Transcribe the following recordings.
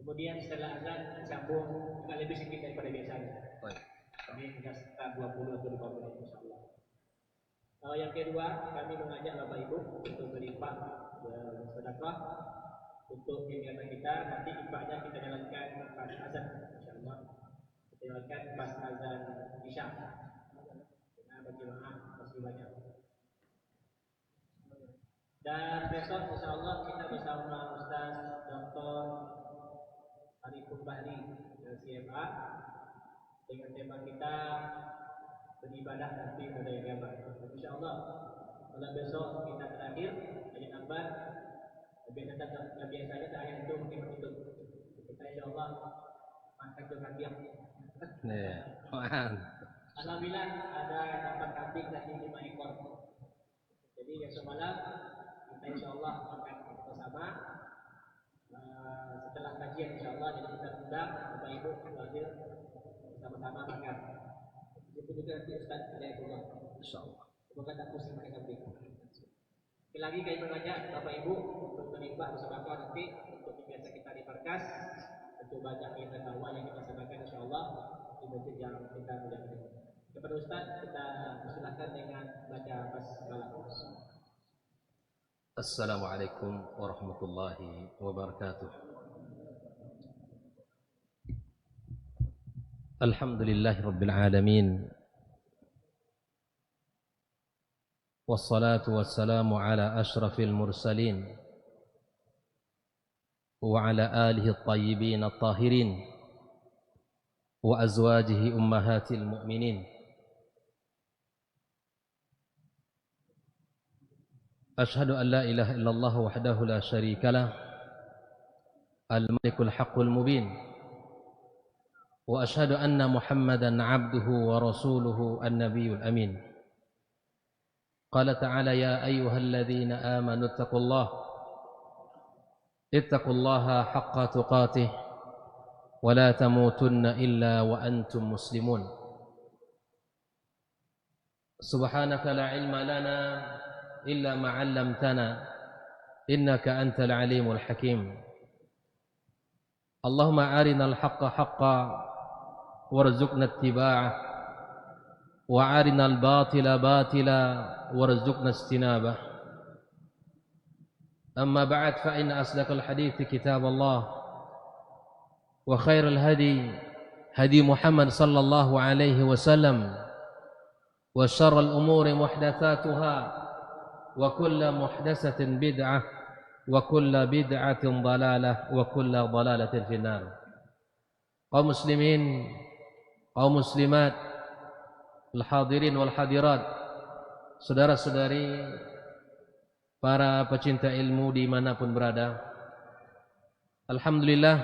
Kemudian setelah azan sambung agak lebih sedikit daripada biasanya. Ini hingga sekitar 20 atau 25 menit insyaallah. Yang kedua, kami mengajak Bapak Ibu untuk berinfak sedekah untuk kegiatan kita. Nanti infaknya kita jalankan pas azan insyaallah. Kita jalankan pas azan Isya. Karena berjemaah masih banyak. Dan besok insyaallah kita bersama Ustaz Dr. Arifun Bahri dari CMA dengan tema kita beribadah nanti pada agama. Insyaallah malam besok kita terakhir ayat 4. Biasanya ayat itu mungkin tutup. Kita insyaallah makan dengan diam. Alhamdulillah ada dapat kambing tadi 5 ekor. Jadi besok malam kita insyaallah makan bersama. Setelah kajian insyaallah jadi kita undang Bapak Ibu hadir sama-sama makan. Itu juga nanti Ustaz Hidayatullah insyaallah. Semoga tak pusing makan kambing. Sekali lagi kami mengajak Bapak Ibu untuk beribadah bersama nanti untuk biasa kita di markas untuk baca ayat dakwah yang kita sampaikan insyaallah di masjid yang kita muliakan. Kepada Ustaz kita persilakan dengan baca basmalah. Assalamualaikum warahmatullahi wabarakatuh. Alhamdulillahirabbil alamin. Wassalatu wassalamu ala asyrafil mursalin wa ala alihi at-tayyibin at-tahirin wa azwajihi ummahatil mu'minin. Ashhadu an la ilaha illallah wahdahu la syarika lah al-malikul haqqul mubin wa ashhadu anna Muhammadan 'abduhu wa rasuluhu an-nabiyyul amin. Qala ta'ala ya ayyuhalladzina amanu ittaqullaha haqqa tuqatih wa la tamutunna illa wa antum muslimun. Subhanaka la ilma lana إلا ما علمتنا إنك أنت العليم الحكيم. اللهم أرنا الحق حقا وارزقنا اتباعه وأرنا الباطل باطلا وارزقنا اجتنابه. أما بعد فإن أصدق الحديث كتاب الله وخير الهدي هدي محمد صلى الله عليه وسلم وشر الأمور محدثاتها وكل محدثة بدعة وكل بدعة ضلالة وكل ضلالة في النار. Kaum muslimin, kaum muslimat, al-hadirin wal hadirat, saudara-saudari, para pecinta ilmu dimanapun berada. Alhamdulillah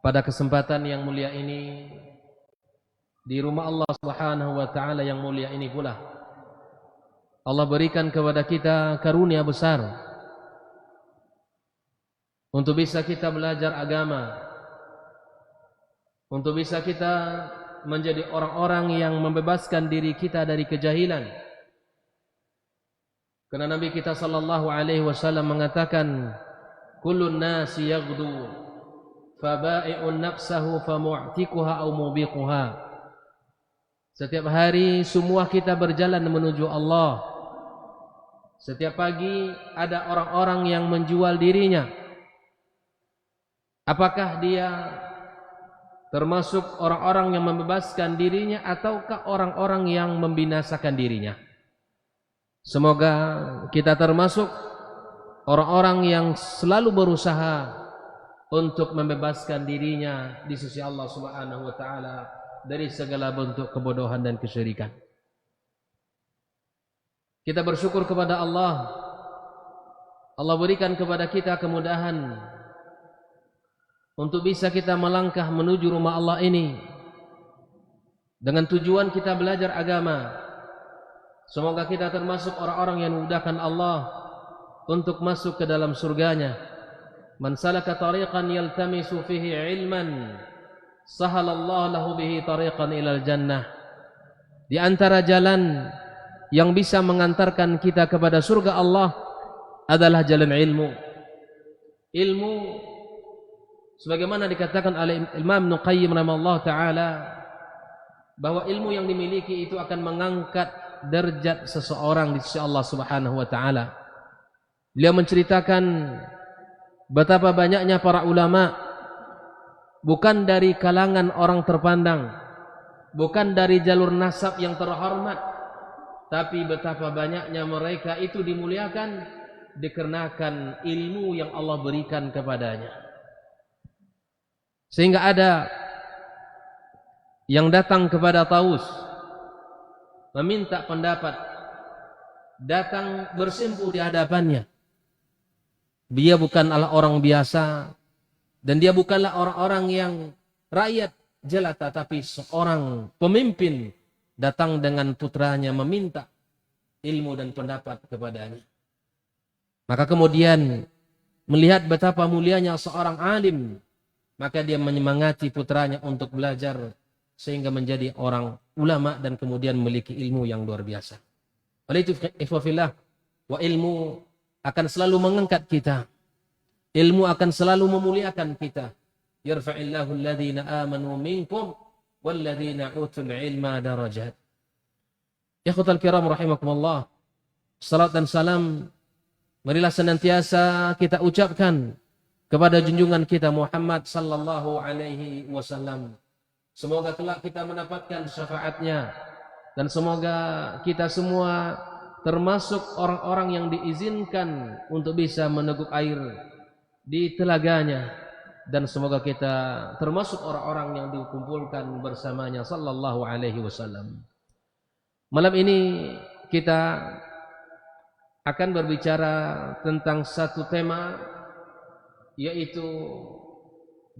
pada kesempatan yang mulia ini di rumah Allah Subhanahu wa taala yang mulia ini pula Allah berikan kepada kita karunia besar untuk bisa kita belajar agama, untuk bisa kita menjadi orang-orang yang membebaskan diri kita dari kejahilan. Karena Nabi kita sallallahu alaihi wasallam mengatakan, "Kullun nasi yaghdu faba'i'un nafsahu famu'tikuha aw mubiquha." Setiap hari semua kita berjalan menuju Allah. Setiap pagi ada orang-orang yang menjual dirinya. Apakah dia termasuk orang-orang yang membebaskan dirinya ataukah orang-orang yang membinasakan dirinya? Semoga kita termasuk orang-orang yang selalu berusaha untuk membebaskan dirinya di sisi Allah Subhanahu wa taala dari segala bentuk kebodohan dan kesyirikan. Kita bersyukur kepada Allah. Allah berikan kepada kita kemudahan untuk bisa kita melangkah menuju rumah Allah ini dengan tujuan kita belajar agama. Semoga kita termasuk orang-orang yang memudahkan Allah untuk masuk ke dalam surganya. Man salaka tariqan yaltamisu fihi ilman sahalallahu lahu bihi tariqan ilal jannah. Di antara jalan yang bisa mengantarkan kita kepada surga Allah adalah jalan ilmu. Ilmu sebagaimana dikatakan oleh Imam Ibnu Qayyim rahimahullah taala bahwa ilmu yang dimiliki itu akan mengangkat derajat seseorang di sisi Allah Subhanahu wa taala. Beliau menceritakan betapa banyaknya para ulama bukan dari kalangan orang terpandang, bukan dari jalur nasab yang terhormat, tapi betapa banyaknya mereka itu dimuliakan dikarenakan ilmu yang Allah berikan kepadanya. Sehingga ada yang datang kepada Taus meminta pendapat, datang bersimpuh di hadapannya. Dia bukanlah orang biasa dan dia bukanlah orang-orang yang rakyat jelata, tapi seorang pemimpin datang dengan putranya meminta ilmu dan pendapat kepadanya. Maka kemudian melihat betapa mulianya seorang alim, maka dia menyemangati putranya untuk belajar sehingga menjadi orang ulama dan kemudian memiliki ilmu yang luar biasa. Oleh itu ikhwafillah, wa ilmu akan selalu mengangkat kita. Ilmu akan selalu memuliakan kita. Yarfa'illahu alladhina amanu minkum walladhina utul ilma darajat. Ikhwatal kiram rahimakumullah. Salat dan salam marilah senantiasa kita ucapkan kepada junjungan kita Muhammad sallallahu alaihi wasallam. Semoga kelak kita mendapatkan syafaatnya dan semoga kita semua termasuk orang-orang yang diizinkan untuk bisa meneguk air di telaganya, dan semoga kita termasuk orang-orang yang dikumpulkan bersamanya sallallahu alaihi wasallam. Malam ini kita akan berbicara tentang satu tema, yaitu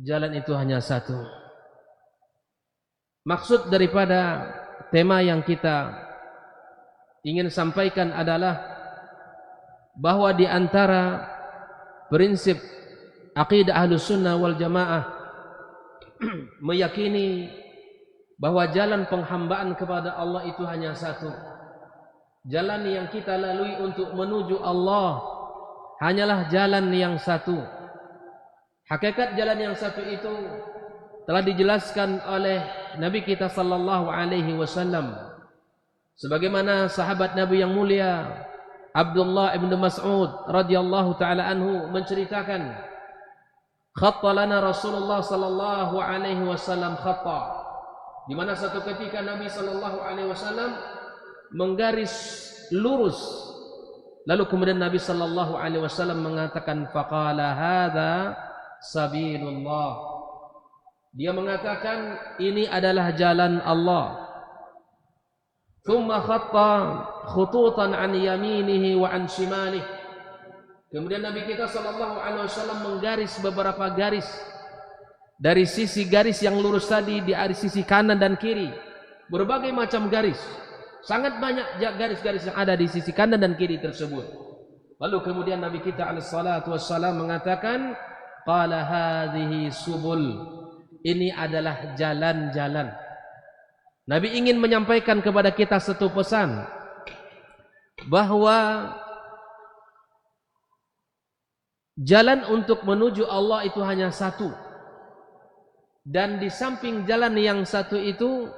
jalan itu hanya satu. Maksud daripada tema yang kita ingin sampaikan adalah bahwa di antara prinsip aqidah Ahlus Sunnah wal Jamaah meyakini bahwa jalan penghambaan kepada Allah itu hanya satu. Jalan yang kita lalui untuk menuju Allah hanyalah jalan yang satu. Hakikat jalan yang satu itu telah dijelaskan oleh Nabi kita sallallahu alaihi wasallam, sebagaimana sahabat Nabi yang mulia Abdullah ibn Mas'ud radhiyallahu taala anhu menceritakan, khatta lana Rasulullah sallallahu alaihi wasallam khatta, di mana satu ketika Nabi sallallahu alaihi wasallam menggaris lurus, lalu kemudian Nabi sallallahu alaihi wasallam mengatakan faqala hadza sabilullah, dia mengatakan ini adalah jalan Allah. Thumma khatta khututan an yaminihi wa an shimalihi, kemudian Nabi kita sallallahu alaihi wasallam menggaris beberapa garis dari sisi garis yang lurus tadi, di sisi kanan dan kiri, berbagai macam garis, sangat banyak garis-garis yang ada di sisi kanan dan kiri tersebut. Lalu kemudian Nabi kita alaihi salatu wassalam mengatakan qala hadhihi subul, ini adalah jalan-jalan. Nabi ingin menyampaikan kepada kita satu pesan, bahwa jalan untuk menuju Allah itu hanya satu, dan di samping jalan yang satu itu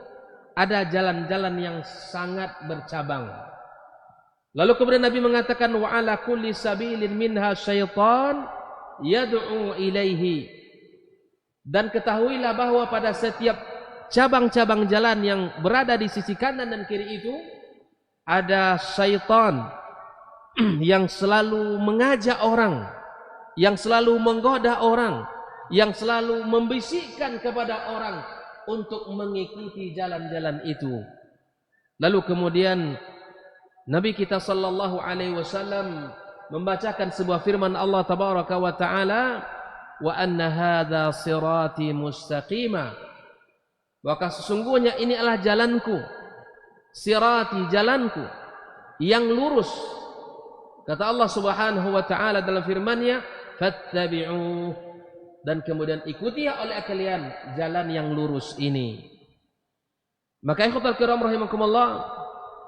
ada jalan-jalan yang sangat bercabang. Lalu kemudian Nabi mengatakan wa ala kulli sabilin minha syaitan yad'u ilaihi, dan ketahuilah bahwa pada setiap cabang-cabang jalan yang berada di sisi kanan dan kiri itu ada syaitan yang selalu mengajak orang, yang selalu menggoda orang, yang selalu membisikkan kepada orang untuk mengikuti jalan-jalan itu. Lalu kemudian Nabi kita sallallahu alaihi wasallam membacakan sebuah firman Allah tabaraka wa taala, wa anna hadza sirati mustaqima, maka sesungguhnya ini adalah jalanku, sirati, jalanku yang lurus. Kata Allah Subhanahu wa taala dalam firman-Nya, fattabi'u, dan kemudian ikuti oleh kalian jalan yang lurus ini. Maka ikhwatal kiram rahimakumullah,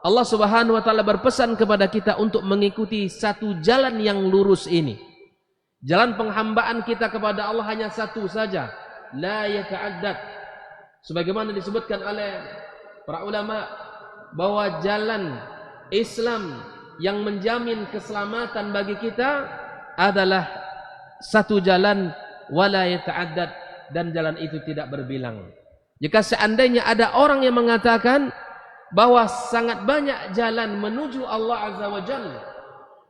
Allah Subhanahu wa taala berpesan kepada kita untuk mengikuti satu jalan yang lurus ini. Jalan penghambaan kita kepada Allah hanya satu saja, la yata'addad. Sebagaimana disebutkan oleh para ulama bahwa jalan Islam yang menjamin keselamatan bagi kita adalah satu jalan, wala yata'addad, dan jalan itu tidak berbilang. Jika seandainya ada orang yang mengatakan bahwa sangat banyak jalan menuju Allah Azza wa Jalla,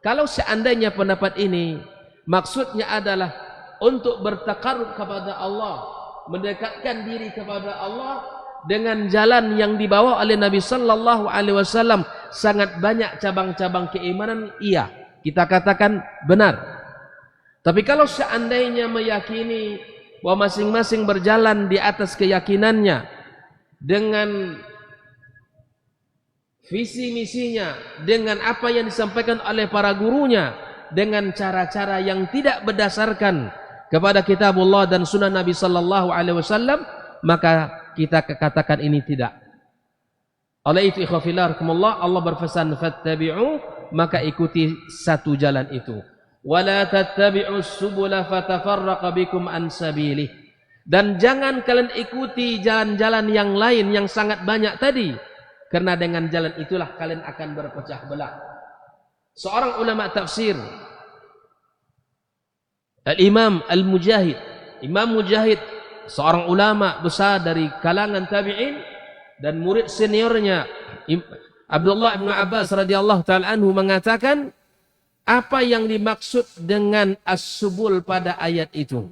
kalau seandainya pendapat ini maksudnya adalah untuk bertakarrub kepada Allah, mendekatkan diri kepada Allah dengan jalan yang dibawa oleh Nabi sallallahu alaihi wasallam, sangat banyak cabang-cabang keimanan, iya, kita katakan benar. Tapi kalau seandainya meyakini bahwa masing-masing berjalan di atas keyakinannya dengan visi misinya, dengan apa yang disampaikan oleh para gurunya, dengan cara-cara yang tidak berdasarkan kepada kitabullah dan sunnah Nabi sallallahu alaihi wasallam, maka kita katakan ini tidak. Oleh itu ikhwafillah rahimakumullah, Allah berpesan fattabi'u, maka ikuti satu jalan itu. Wala tattabi'us subula fatafarraqa bikum an sabilih. Dan jangan kalian ikuti jalan-jalan yang lain yang sangat banyak tadi, karena dengan jalan itulah kalian akan berpecah belah. Seorang ulama tafsir, Al-Imam Al-Mujahid, Imam Mujahid, seorang ulama besar dari kalangan tabi'in dan murid seniornya Abdullah bin Abbas radhiyallahu ta'ala anhu, mengatakan apa yang dimaksud dengan as-subul pada ayat itu.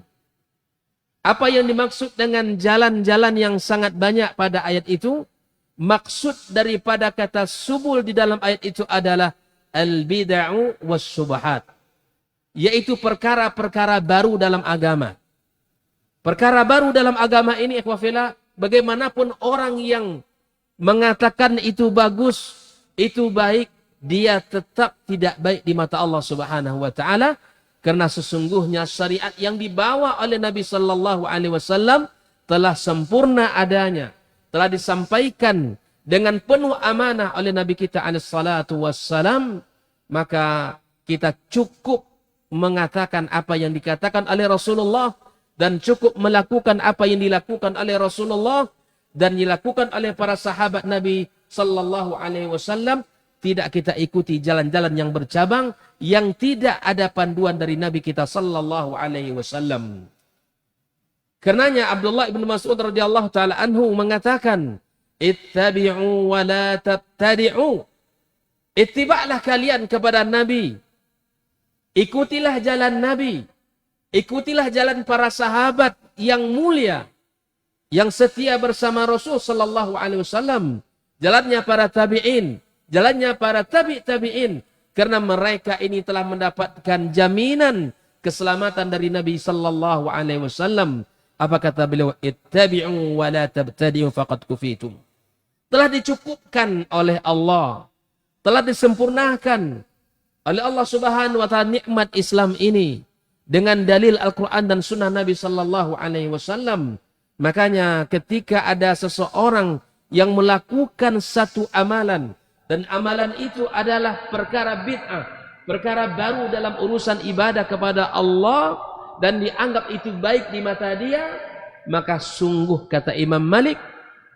Apa yang dimaksud dengan jalan-jalan yang sangat banyak pada ayat itu? Maksud daripada kata subul di dalam ayat itu adalah al-bid'u was-subhat, yaitu perkara-perkara baru dalam agama. Perkara baru dalam agama ini ikhwafillah, bagaimanapun orang yang mengatakan itu bagus, itu baik, dia tetap tidak baik di mata Allah Subhanahu wa taala, karena sesungguhnya syariat yang dibawa oleh Nabi sallallahu alaihi wasallam telah sempurna adanya, telah disampaikan dengan penuh amanah oleh Nabi kita alaihi salatu wassalam, maka kita cukup mengatakan apa yang dikatakan oleh Rasulullah dan cukup melakukan apa yang dilakukan oleh Rasulullah dan dilakukan oleh para sahabat Nabi sallallahu alaihi wasallam. Tidak kita ikuti jalan-jalan yang bercabang yang tidak ada panduan dari Nabi kita sallallahu alaihi wasallam. Karenanya Abdullah bin Mas'ud radhiyallahu taala anhu mengatakan, ittabi'u wa la tabtadi'u. Ittiba'lah kalian kepada Nabi. Ikutilah jalan Nabi. Ikutilah jalan para sahabat yang mulia, yang setia bersama Rasul sallallahu alaihi wasallam. Jalannya para tabi'in, jalannya para tabi'in, karena mereka ini telah mendapatkan jaminan keselamatan dari Nabi sallallahu alaihi wasallam. Apa kata beliau? Ittabi'u wa la tabtadi'u faqad kufitum. Telah dicukupkan oleh Allah, telah disempurnakan oleh Allah Subhanahu wa taala nikmat Islam ini dengan dalil Al-Qur'an dan sunnah Nabi sallallahu alaihi wasallam. Makanya ketika ada seseorang yang melakukan satu amalan, dan amalan itu adalah perkara bid'ah, perkara baru dalam urusan ibadah kepada Allah, dan dianggap itu baik di mata dia, maka sungguh kata Imam Malik,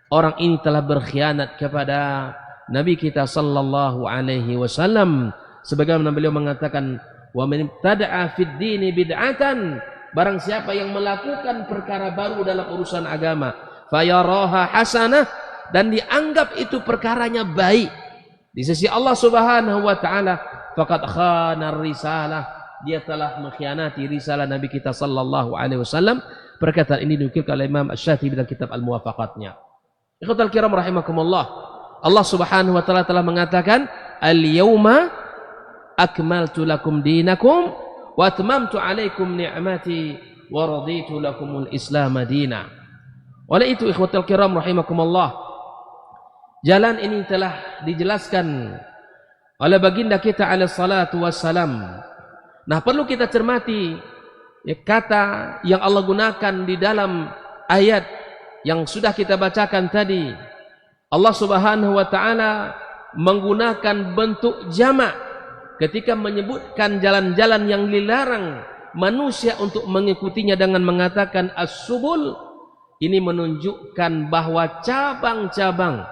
orang ini telah berkhianat kepada Nabi kita sallallahu alaihi wasallam. Sebagaimana beliau mengatakan, wa man ibtada'a fid dini bid'atan, barang siapa yang melakukan perkara baru dalam urusan agama, fayaraha hasanah, dan dianggap itu perkaranya baik di sisi Allah Subhanahu wa taala, faqad khana risalah, dia telah mengkhianati risalah Nabi kita sallallahu alaihi wasallam. Perkataan ini dinukilkan oleh Imam Asy-Syafi'i dalam kitab Al-Muwafaqatnya. Ikhwatal kiram rahimakumullah, Allah Subhanahu wa taala telah mengatakan, al-yauma akmaltu lakum dinakum wa atmamtu alaikum ni'mati wa raditu lakumul Islam madina. Oleh itu ikhwatal kiram rahimakumullah, jalan ini telah dijelaskan oleh baginda kita alaihi salatu wassalam. Nah, perlu kita cermati kata yang Allah gunakan di dalam ayat yang sudah kita bacakan tadi. Allah Subhanahu wa taala menggunakan bentuk jamak ketika menyebutkan jalan-jalan yang dilarang manusia untuk mengikutinya dengan mengatakan as-subul, ini menunjukkan bahwa cabang-cabang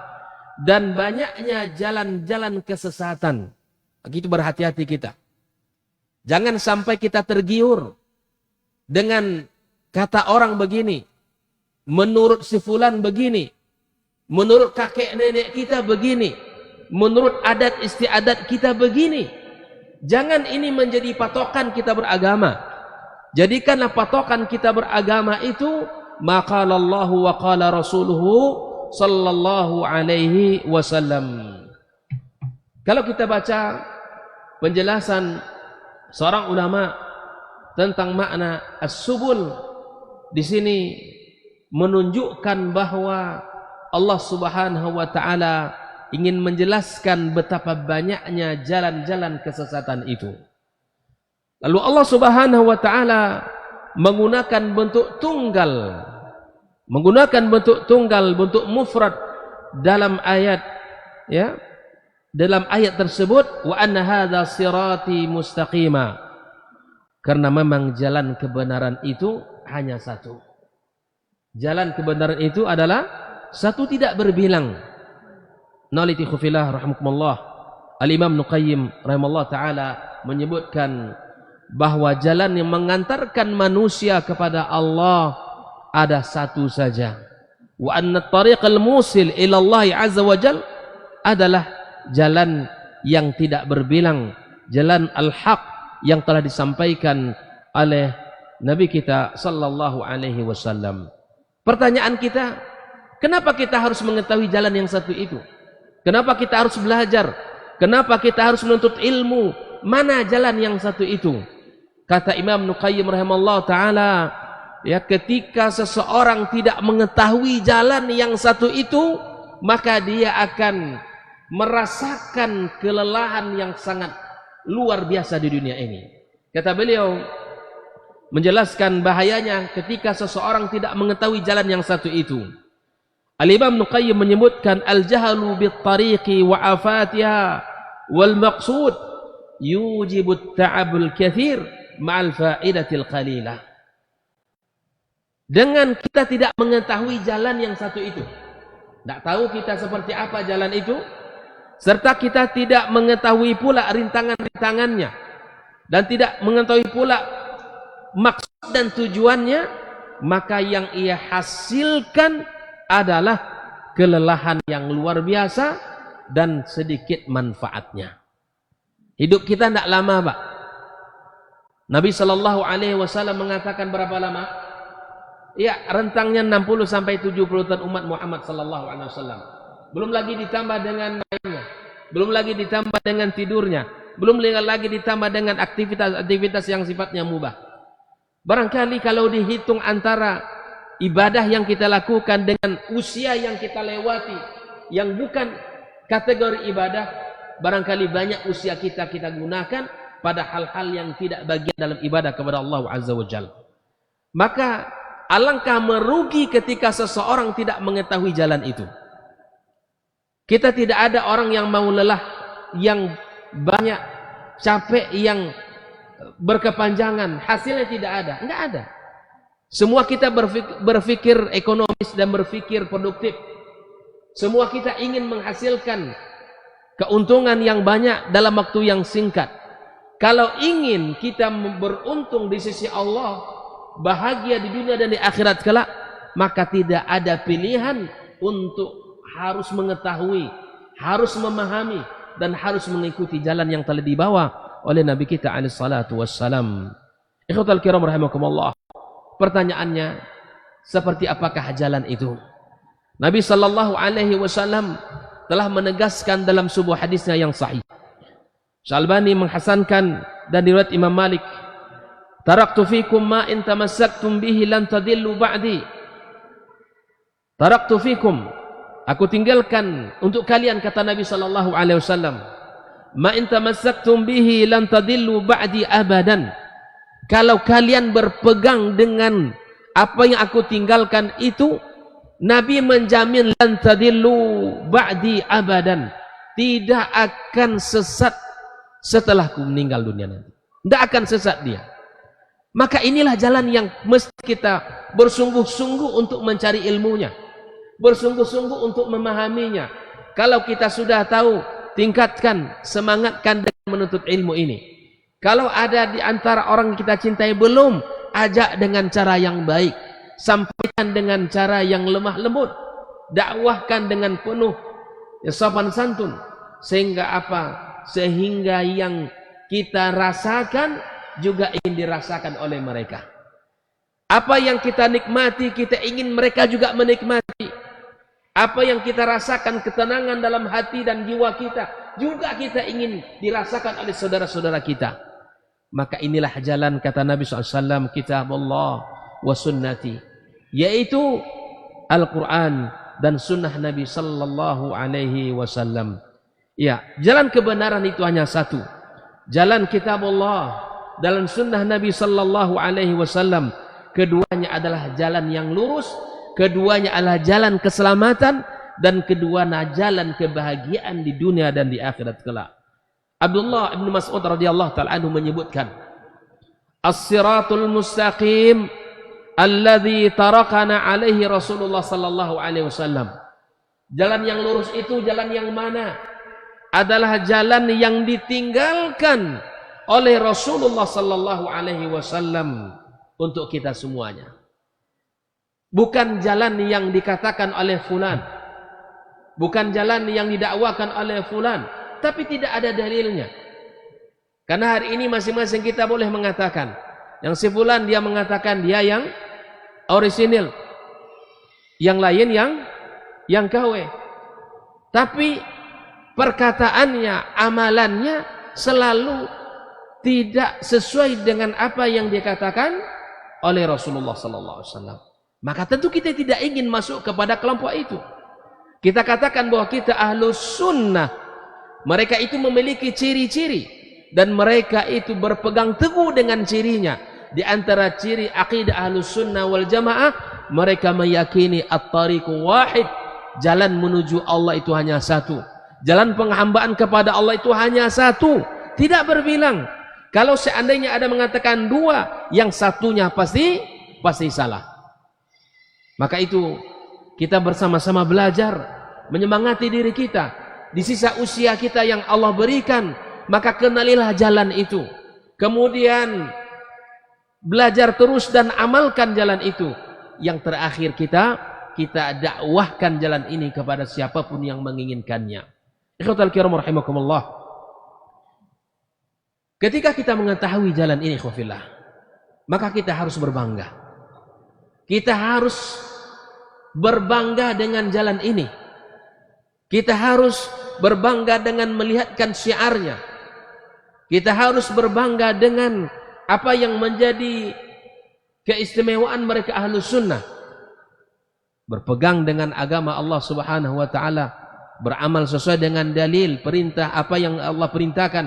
dan banyaknya jalan-jalan kesesatan. Begitu berhati-hati kita. Jangan sampai kita tergiur dengan kata orang begini, menurut si fulan begini, menurut kakek nenek kita begini, menurut adat istiadat kita begini. Jangan ini menjadi patokan kita beragama. Jadikanlah patokan kita beragama itu maqalallahu wa qala rasuluhu sallallahu alaihi wasallam. Kalau kita baca penjelasan seorang ulama tentang makna as-subul, di sini menunjukkan bahwa Allah Subhanahu wa taala ingin menjelaskan betapa banyaknya jalan-jalan kesesatan itu. Lalu Allah Subhanahu wa taala menggunakan bentuk tunggal, bentuk mufrad dalam ayat, ya, dalam ayat tersebut, wa anna hadza sirati mustaqima, karena memang jalan kebenaran itu hanya satu. Jalan kebenaran itu adalah satu, tidak berbilang. Naliti khufillah rahmukumullah, Al-Imam Nuqayyim rahimahullah ta'ala menyebutkan bahwa jalan yang mengantarkan manusia kepada Allah ada satu saja. Wa anna tariqal musil ila Allah azza wa jal adalah jalan yang tidak berbilang, jalan al-haq yang telah disampaikan oleh Nabi kita sallallahu alaihi wasallam. Pertanyaan kita, kenapa kita harus mengetahui jalan yang satu itu? Kenapa kita harus belajar? Kenapa kita harus menuntut ilmu? Mana jalan yang satu itu? Kata Imam Nuqayyim rahimahullah ta'ala, ya, ketika seseorang tidak mengetahui jalan yang satu itu, maka dia akan merasakan kelelahan yang sangat luar biasa di dunia ini. Kata beliau menjelaskan bahayanya ketika seseorang tidak mengetahui jalan yang satu itu. Al-Imam Nuqayyim menyebutkan al-jahlu bit-tariqi wa afatiha wal maqsud yujibu at-ta'abul katsir ma'al fa'idatil qalilah. Dengan kita tidak mengetahui jalan yang satu itu, tidak tahu kita seperti apa jalan itu, serta kita tidak mengetahui pula rintangan-rintangannya, dan tidak mengetahui pula maksud dan tujuannya, maka yang ia hasilkan adalah kelelahan yang luar biasa dan sedikit manfaatnya. Hidup kita tidak lama, Pak. Nabi sallallahu alaihi wasallam mengatakan berapa lama? Ya, rentangnya 60 sampai 70 tahun umat Muhammad sallallahu alaihi wasallam. Belum lagi ditambah dengan mainnya, belum lagi ditambah dengan tidurnya, belum lagi ditambah dengan aktivitas-aktivitas yang sifatnya mubah. Barangkali kalau dihitung antara ibadah yang kita lakukan dengan usia yang kita lewati yang bukan kategori ibadah, barangkali banyak usia kita gunakan pada hal-hal yang tidak bagian dalam ibadah kepada Allah Azza wa Jalla. Maka alangkah merugi ketika seseorang tidak mengetahui jalan itu. Kita tidak ada orang yang mau lelah, yang banyak, capek, yang berkepanjangan, hasilnya tidak ada. Enggak ada. Semua kita berpikir ekonomis dan berpikir produktif. Semua kita ingin menghasilkan keuntungan yang banyak dalam waktu yang singkat. Kalau ingin kita beruntung di sisi Allah, bahagia di dunia dan di akhirat kelak, maka tidak ada pilihan untuk harus mengetahui, harus memahami, dan harus mengikuti jalan yang telah dibawa oleh Nabi kita alaihi salatu wassalam. Ikhwatal kiram rahimakumullah. Pertanyaannya, seperti apakah jalan itu? Nabi sallallahu alaihi wasallam telah menegaskan dalam sebuah hadisnya yang sahih. Syalbani menghasankan dan diriwayat Imam Malik, taraktu fikum ma in tamassaktum bihi lan tadillu ba'di. Taraktu fikum, aku tinggalkan untuk kalian, kata Nabi sallallahu alaihi wasallam, ma in tamassaktum bihi lan tadillu ba'di abadan. Kalau kalian berpegang dengan apa yang aku tinggalkan itu, Nabi menjamin lan tadillu ba'di abadan, tidak akan sesat setelahku meninggal dunia nanti. Tidak akan sesat dia. Maka inilah jalan yang mesti kita bersungguh-sungguh untuk mencari ilmunya, bersungguh-sungguh untuk memahaminya. Kalau kita sudah tahu, tingkatkan, semangatkan dengan menuntut ilmu ini. Kalau ada di antara orang yang kita cintai belum, ajak dengan cara yang baik, sampaikan dengan cara yang lemah lembut, dakwahkan dengan penuh sopan santun, sehingga apa? Sehingga yang kita rasakan juga ingin dirasakan oleh mereka. Apa yang kita nikmati, kita ingin mereka juga menikmati. Apa yang kita rasakan, ketenangan dalam hati dan jiwa kita, juga kita ingin dirasakan oleh saudara-saudara kita. Maka inilah jalan, kata Nabi SAW, kitabullah wa sunnati, yaitu Al-Quran dan sunnah Nabi Sallallahu Alaihi Wasallam. Ya, jalan kebenaran itu hanya satu. Jalan kitabullah dalam sunnah Nabi Sallallahu Alaihi Wasallam. Keduanya adalah jalan yang lurus, keduanya adalah jalan keselamatan, dan keduanya jalan kebahagiaan di dunia dan di akhirat kelak. Abdullah bin Mas'ud radhiyallahu ta'ala anhu menyebutkan, as-siratul mustaqim alladzi tarakana alaihi Rasulullah sallallahu alaihi wasallam. Jalan yang lurus itu jalan yang mana? Adalah jalan yang ditinggalkan oleh Rasulullah sallallahu alaihi wasallam untuk kita semuanya. Bukan jalan yang dikatakan oleh fulan, bukan jalan yang didakwakan oleh fulan, tapi tidak ada dalilnya. Karena hari ini masing-masing kita boleh mengatakan, yang si fulan dia mengatakan dia yang orisinil, yang lain yang KW. Tapi perkataannya, amalannya selalu tidak sesuai dengan apa yang dikatakan oleh Rasulullah sallallahu alaihi wasallam. Maka tentu kita tidak ingin masuk kepada kelompok itu. Kita katakan bahwa kita ahlus sunnah. Mereka itu memiliki ciri-ciri, dan mereka itu berpegang teguh dengan cirinya. Di antara ciri akidah ahlus sunnah wal jamaah, mereka meyakini at-tariqu wahid, jalan menuju Allah itu hanya satu, jalan penghambaan kepada Allah itu hanya satu, tidak berbilang. Kalau seandainya ada mengatakan dua, yang satunya pasti salah. Maka itu kita bersama-sama belajar, menyemangati diri kita di sisa usia kita yang Allah berikan. Maka kenalilah jalan itu, kemudian belajar terus dan amalkan jalan itu. Yang terakhir kita dakwahkan jalan ini kepada siapapun yang menginginkannya. Ikhwatal kiram rahimakumullah. Ketika kita mengetahui jalan ini, ikhwafillah, maka kita harus berbangga. Kita harus berbangga dengan jalan ini. Kita harus berbangga dengan melihatkan syiarnya. Kita harus berbangga dengan apa yang menjadi keistimewaan mereka ahlus sunnah. Berpegang dengan agama Allah subhanahu wa ta'ala, beramal sesuai dengan dalil, perintah apa yang Allah perintahkan,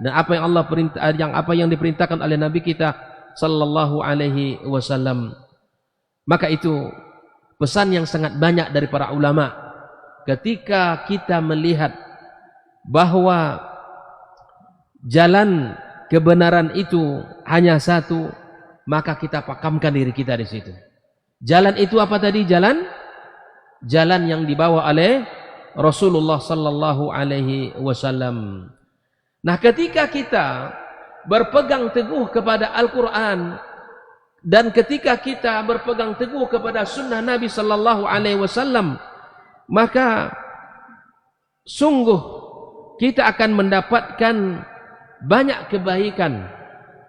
dan apa yang diperintahkan oleh Nabi kita sallallahu alaihi wasallam. Maka itu pesan yang sangat banyak dari para ulama. Ketika kita melihat bahwa jalan kebenaran itu hanya satu, maka kita pakamkan diri kita di situ. Jalan itu apa tadi? Jalan yang dibawa oleh Rasulullah sallallahu alaihi wasallam. Nah, ketika kita berpegang teguh kepada Al-Quran, dan ketika kita berpegang teguh kepada sunnah Nabi sallallahu alaihi wasallam, maka sungguh kita akan mendapatkan banyak kebaikan,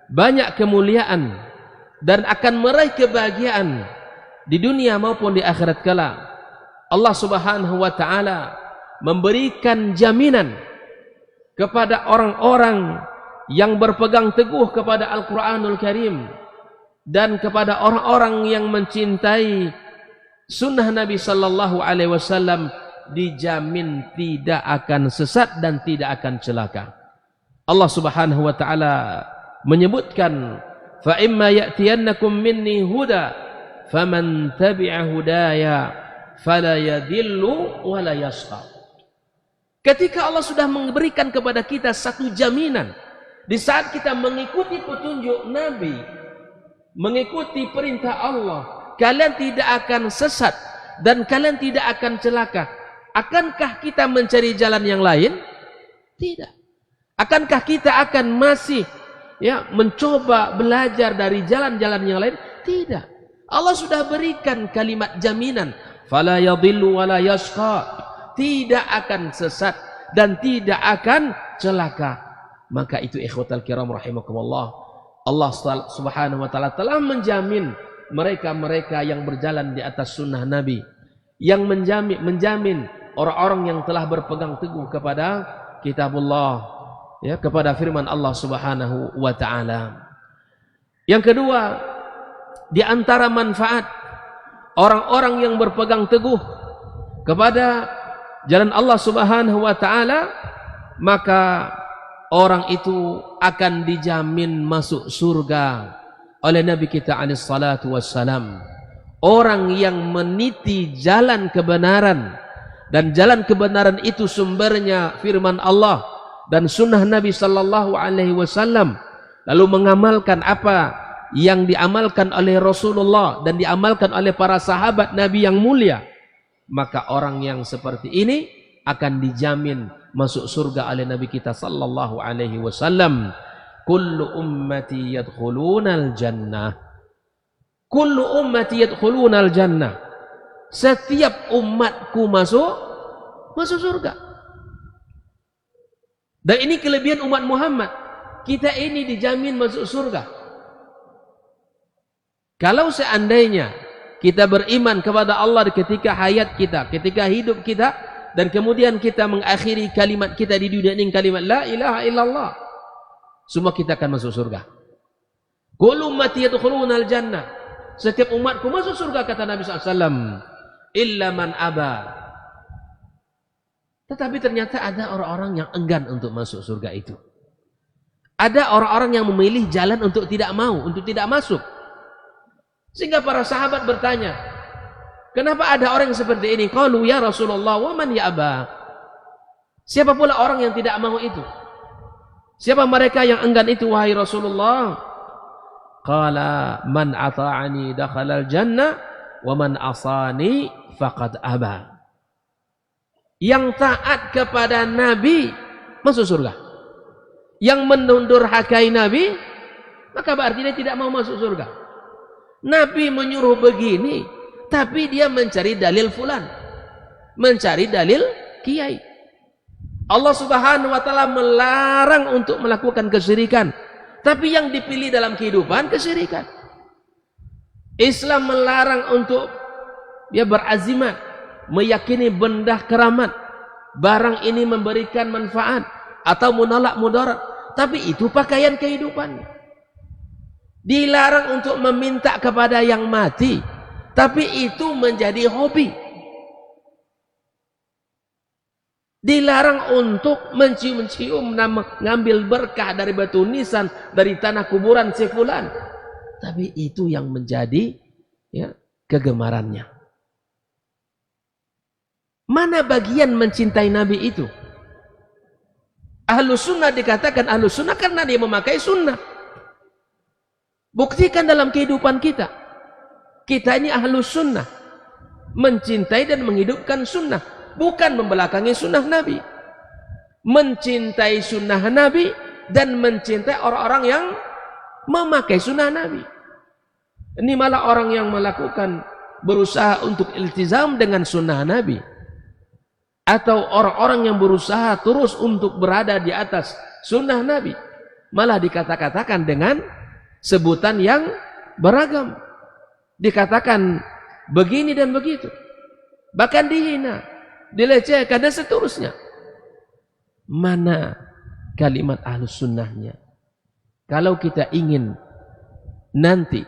banyak kemuliaan, dan akan meraih kebahagiaan di dunia maupun di akhirat kelak. Allah subhanahu wa ta'ala memberikan jaminan kepada orang-orang yang berpegang teguh kepada Al-Quranul Karim, dan kepada orang-orang yang mencintai sunnah Nabi sallallahu alaihi wasallam, dijamin tidak akan sesat dan tidak akan celaka. Allah subhanahu wa ta'ala menyebutkan, fa imma ya'tiyannakum minni huda faman tabi'a hudaya fala yadhillu wa la yashqa. Ketika Allah sudah memberikan kepada kita satu jaminan, di saat kita mengikuti petunjuk Nabi, mengikuti perintah Allah, kalian tidak akan sesat dan kalian tidak akan celaka. Akankah kita mencari jalan yang lain? Tidak. Akankah kita akan masih mencoba belajar dari jalan-jalan yang lain? Tidak. Allah sudah berikan kalimat jaminan, fala yadhillu wala yashqa, tidak akan sesat dan tidak akan celaka. Maka itu ikhwatal kiram rahimakumullah, Allah subhanahu wa ta'ala telah menjamin mereka-mereka yang berjalan di atas sunnah Nabi, yang menjamin orang-orang yang telah berpegang teguh kepada kitabullah, kepada firman Allah subhanahu wa ta'ala. Yang kedua, di antara manfaat orang-orang yang berpegang teguh kepada jalan Allah subhanahu wa ta'ala, maka orang itu akan dijamin masuk surga oleh Nabi kita alaihi salatu wassalam. Orang yang meniti jalan kebenaran, dan jalan kebenaran itu sumbernya firman Allah dan sunnah Nabi sallallahu alaihi wasallam, lalu mengamalkan apa yang diamalkan oleh Rasulullah dan diamalkan oleh para sahabat Nabi yang mulia, maka orang yang seperti ini akan dijamin masuk surga oleh Nabi kita sallallahu alaihi wasallam. Kullu ummati yadkhulunal jannah. Kullu ummati yadkhulunal jannah. Setiap umatku masuk surga. Dan ini kelebihan umat Muhammad. Kita ini dijamin masuk surga. Kalau seandainya kita beriman kepada Allah ketika hayat kita, ketika hidup kita, dan kemudian kita mengakhiri kalimat kita di dunia ini kalimat la ilaha illallah, semua kita akan masuk surga. Kullu ummati yadkhulunal jannah. Setiap umatku masuk surga, kata Nabi SAW, illa man aba. Tetapi ternyata ada orang-orang yang enggan untuk masuk surga itu. Ada orang-orang yang memilih jalan untuk tidak mau, untuk tidak masuk. Sehingga para sahabat bertanya, kenapa ada orang yang seperti ini? Qalu ya Rasulullah, wa man ya'ba? Siapa pula orang yang tidak mau itu? Siapa mereka yang enggan itu, wahai Rasulullah? Qala man ata'ani dakhalal jannah wa man asani faqad aba. Yang taat kepada Nabi masuk surga. Yang menundurhakai Nabi, maka berarti dia tidak mau masuk surga. Nabi menyuruh begini, tapi dia mencari dalil fulan, mencari dalil kiai. Allah subhanahu wa ta'ala melarang untuk melakukan kesyirikan, tapi yang dipilih dalam kehidupan kesyirikan. Islam melarang untuk berazimat, meyakini benda keramat, barang ini memberikan manfaat atau menolak mudarat, tapi itu pakaian kehidupannya. Dilarang untuk meminta kepada yang mati, tapi itu menjadi hobi. Dilarang untuk mencium-cium, mengambil berkah dari batu nisan, dari tanah kuburan si fulan, tapi itu yang menjadi kegemarannya. Mana bagian mencintai Nabi itu? Ahlus sunnah dikatakan ahlus sunnah karena dia memakai sunnah. Buktikan dalam kehidupan kita. Kita ini ahlus sunnah, mencintai dan menghidupkan sunnah, bukan membelakangi sunnah Nabi. Mencintai sunnah Nabi dan mencintai orang-orang yang memakai sunnah Nabi. Ini malah orang yang melakukan, berusaha untuk iltizam dengan sunnah Nabi, atau orang-orang yang berusaha terus untuk berada di atas sunnah Nabi, malah dikata-katakan dengan sebutan yang beragam. Dikatakan begini dan begitu, bahkan dihina, dilecehkan dan seterusnya. Mana kalimat ahlus sunnahnya? Kalau kita ingin nanti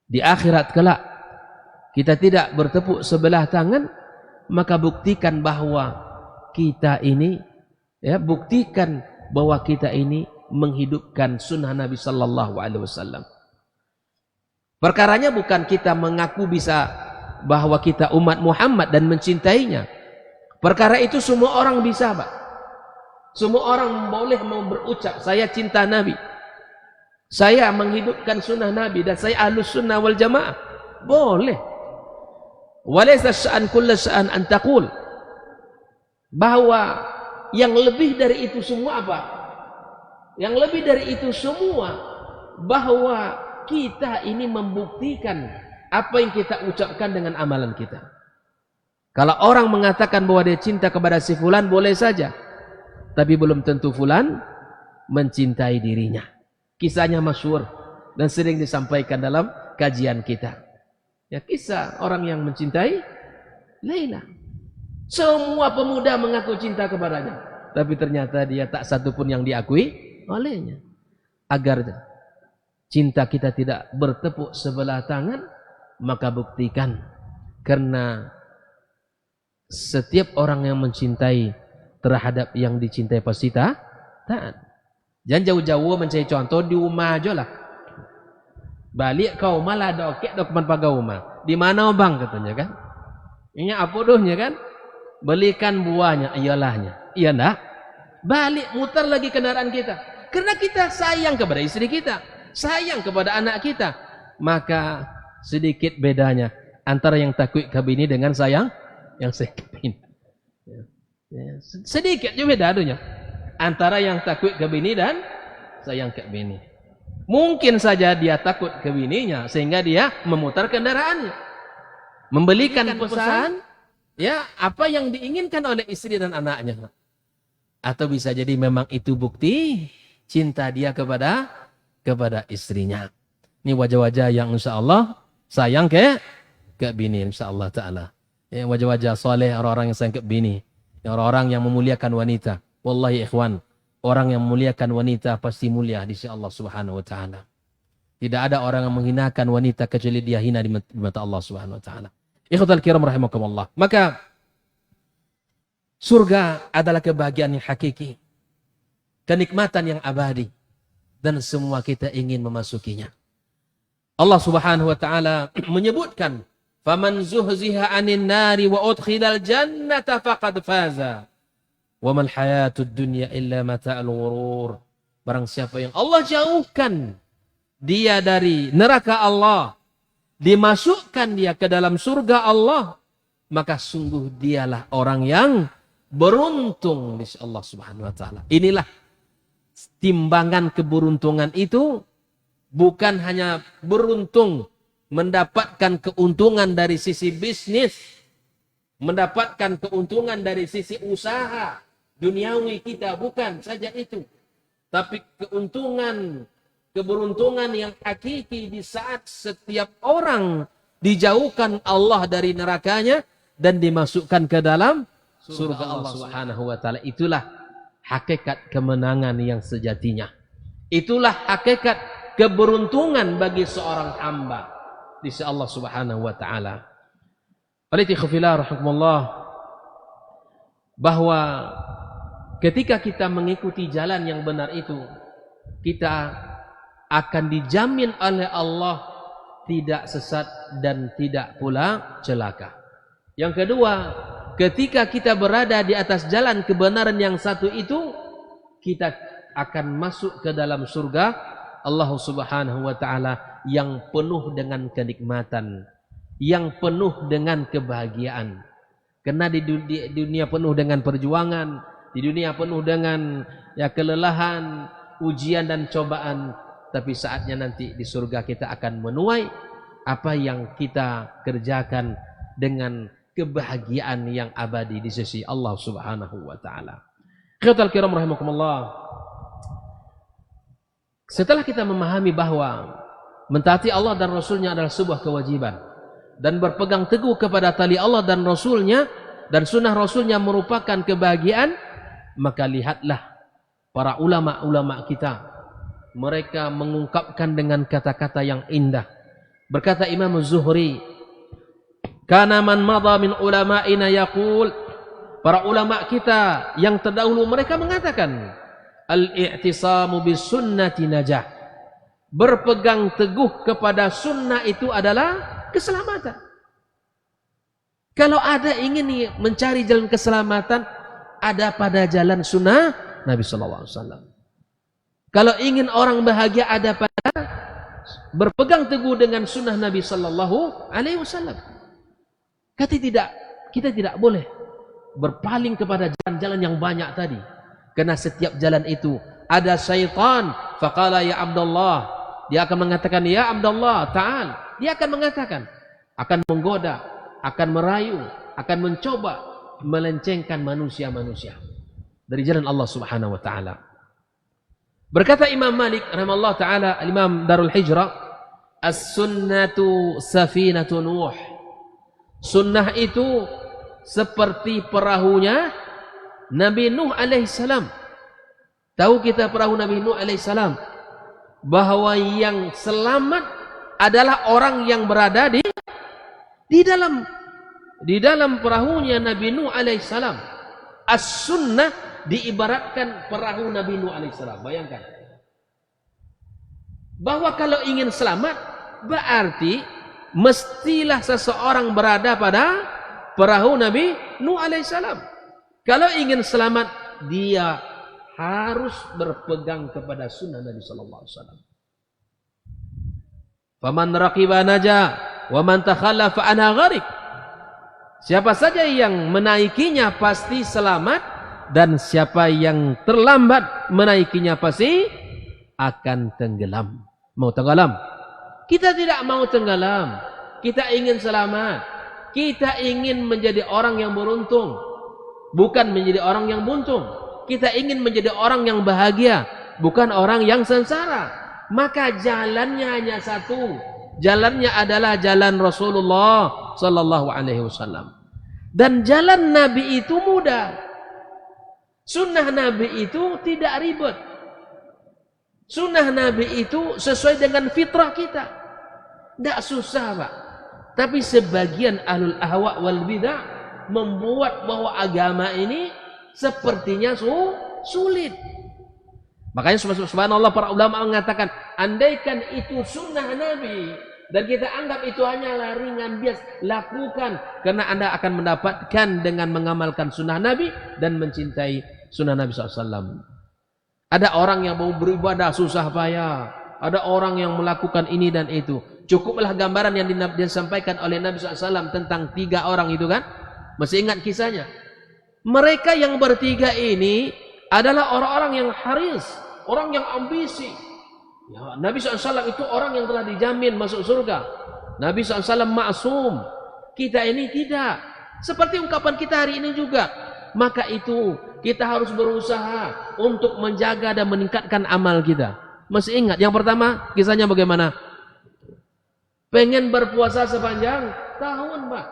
di akhirat kelak kita tidak bertepuk sebelah tangan, maka buktikan bahwa kita ini buktikan bahwa kita ini menghidupkan sunnah Nabi sallallahu alaihi wasallam. Perkaranya bukan kita mengaku bisa bahwa kita umat Muhammad dan mencintainya. Perkara itu semua orang bisa, Pak. Semua orang boleh mau berucap saya cinta Nabi. Saya menghidupkan sunnah Nabi dan saya ahlus sunnah wal jamaah. Boleh. Walaysa sya'an kullu sya'an an taqul. Bahwa yang lebih dari itu semua apa? Yang lebih dari itu semua bahwa kita ini membuktikan apa yang kita ucapkan dengan amalan kita. Kalau orang mengatakan bahwa dia cinta kepada si fulan, boleh saja. Tapi belum tentu fulan mencintai dirinya. Kisahnya masyhur dan sering disampaikan dalam kajian kita. Ya, kisah orang yang mencintai Laila. Semua pemuda mengaku cinta kepadanya, tapi ternyata dia tak satu pun yang diakui olehnya. Agar cinta kita tidak bertepuk sebelah tangan, maka buktikan. Karena setiap orang yang mencintai terhadap yang dicintai pasti taat. Jangan jauh-jauh mencari contoh di rumah aja lah. Balik kau malah dokek dokumen pagau rumah. Di mana bang katanya kan? Ini apa dohnya kan? Belikan buahnya, iyalahnya. Iya enggak? Balik mutar lagi kendaraan kita. Karena kita sayang kepada istri kita, sayang kepada anak kita. Maka sedikit bedanya antara yang takut ke bini dengan sayang yang saya ke bini. Ya, sedikit juga beda adunya antara yang takut ke bini dan sayang ke bini. Mungkin saja dia takut ke bininya sehingga dia memutar kendaraannya, membelikan pesan ya apa yang diinginkan oleh istri dan anaknya. Atau bisa jadi memang itu bukti cinta dia kepada istrinya. Ini wajah-wajah yang insya-Allah sayang ke bini insya-Allah taala. Ya, wajah-wajah soleh orang-orang yang sayang ke bini. Orang-orang yang memuliakan wanita. Wallahi ikhwan, orang yang memuliakan wanita pasti mulia di sisi Allah Subhanahu wa taala. Tidak ada orang yang menghinakan wanita kecuali dia hina di mata Allah Subhanahu wa taala. Ikhwatal kiram rahimakumullah. Maka surga adalah kebahagiaan yang hakiki. Kenikmatan yang abadi dan semua kita ingin memasukinya. Allah Subhanahu wa taala menyebutkan faman zuhziha 'anil nari wa udkhilal jannata faqad faza. Wa mal hayatud dunya illa mata'ul ghurur. Barang siapa yang Allah jauhkan dia dari neraka Allah, dimasukkan dia ke dalam surga Allah, maka sungguh dialah orang yang beruntung di sisi Allah Subhanahu wa taala. Inilah timbangan keberuntungan itu, bukan hanya beruntung mendapatkan keuntungan dari sisi bisnis, mendapatkan keuntungan dari sisi usaha duniawi kita, bukan saja itu, tapi keberuntungan yang hakiki di saat setiap orang dijauhkan Allah dari nerakanya dan dimasukkan ke dalam surga Allah Subhanahu wa taala. Itulah hakikat kemenangan yang sejatinya. Itulah hakikat keberuntungan bagi seorang hamba di sisi Allah Subhanahu wa taala. Alaikumsalam rahimakumullah, bahwa ketika kita mengikuti jalan yang benar itu, kita akan dijamin oleh Allah tidak sesat dan tidak pula celaka. Yang kedua, ketika kita berada di atas jalan kebenaran yang satu itu, kita akan masuk ke dalam surga Allah Subhanahu wa taala yang penuh dengan kenikmatan, yang penuh dengan kebahagiaan. Karena di dunia penuh dengan perjuangan, di dunia penuh dengan kelelahan, ujian dan cobaan, tapi saatnya nanti di surga kita akan menuai apa yang kita kerjakan dengan kebahagiaan yang abadi di sisi Allah Subhanahu wa taala. Ikhwatal kiram rahimakumullah. Setelah kita memahami bahwa mentaati Allah dan Rasulnya adalah sebuah kewajiban, dan berpegang teguh kepada tali Allah dan Rasulnya dan sunnah Rasulnya merupakan kebahagiaan, maka lihatlah para ulama-ulama kita, mereka mengungkapkan dengan kata-kata yang indah. Berkata Imam Zuhri, kana man madha min ulama'ina yaqul, para ulama kita yang terdahulu mereka mengatakan, al-i'tisamu bis sunnati najah, berpegang teguh kepada sunnah itu adalah keselamatan. Kalau ada ingin mencari jalan keselamatan, ada pada jalan sunnah Nabi sallallahu alaihi wasallam. Kalau ingin orang bahagia ada pada berpegang teguh dengan sunnah Nabi sallallahu alaihi wasallam. Kita tidak boleh berpaling kepada jalan-jalan yang banyak tadi. Karena setiap jalan itu ada syaitan. Faqala ya Abdullah. Dia akan mengatakan ya Abdullah, ta'al. Dia akan mengatakan, akan menggoda, akan merayu, akan mencoba melencengkan manusia-manusia dari jalan Allah Subhanahu wa taala. Berkata Imam Malik rahimahullah taala, Imam Darul Hijrah, as-sunnatu safinatu Nuh. Sunnah itu seperti perahunya Nabi Nuh alaihi salam. Tahu kita perahu Nabi Nuh alaihi salam, bahwa yang selamat adalah orang yang berada di dalam perahunya Nabi Nuh alaihi salam. As-sunnah diibaratkan perahu Nabi Nuh alaihissalam. Bayangkan, bahwa kalau ingin selamat berarti mestilah seseorang berada pada perahu Nabi Nuh alaihissalam. Kalau ingin selamat, dia harus berpegang kepada sunnah Nabi sallallahu alaihi wasallam. Faman raqiba naja wa man takhallafa anha gharik. Siapa saja yang menaikinya pasti selamat, dan siapa yang terlambat menaikinya pasti akan tenggelam. Mau tenggelam? Kita tidak mau tenggelam. Kita ingin selamat. Kita ingin menjadi orang yang beruntung, bukan menjadi orang yang buntung. Kita ingin menjadi orang yang bahagia, bukan orang yang sengsara. Maka jalannya hanya satu. Jalannya adalah jalan Rasulullah sallallahu alaihi wasallam. Dan jalan Nabi itu mudah. Sunnah Nabi itu tidak ribet. Sunnah Nabi itu sesuai dengan fitrah kita. Tidak susah, Pak. Tapi sebagian ahlul ahwa wal bidah membuat bahwa agama ini sepertinya sulit. Makanya subhanallah para ulama mengatakan, andaikan itu sunnah Nabi dan kita anggap itu hanyalah ringan biasa, lakukan, karena Anda akan mendapatkan dengan mengamalkan sunnah Nabi dan mencintai sunnah Nabi SAW. Ada orang yang mau beribadah susah payah, ada orang yang melakukan ini dan itu. Cukuplah gambaran yang disampaikan oleh Nabi SAW tentang 3 orang itu kan. Masih ingat kisahnya? Mereka yang bertiga ini adalah orang-orang yang haris, orang yang ambisi. Ya, Nabi SAW itu orang yang telah dijamin masuk surga. Nabi SAW maksum. Kita ini tidak. Seperti ungkapan kita hari ini juga. Maka itu kita harus berusaha untuk menjaga dan meningkatkan amal kita. Masih ingat yang pertama kisahnya bagaimana? Pengen berpuasa sepanjang tahun, Pak.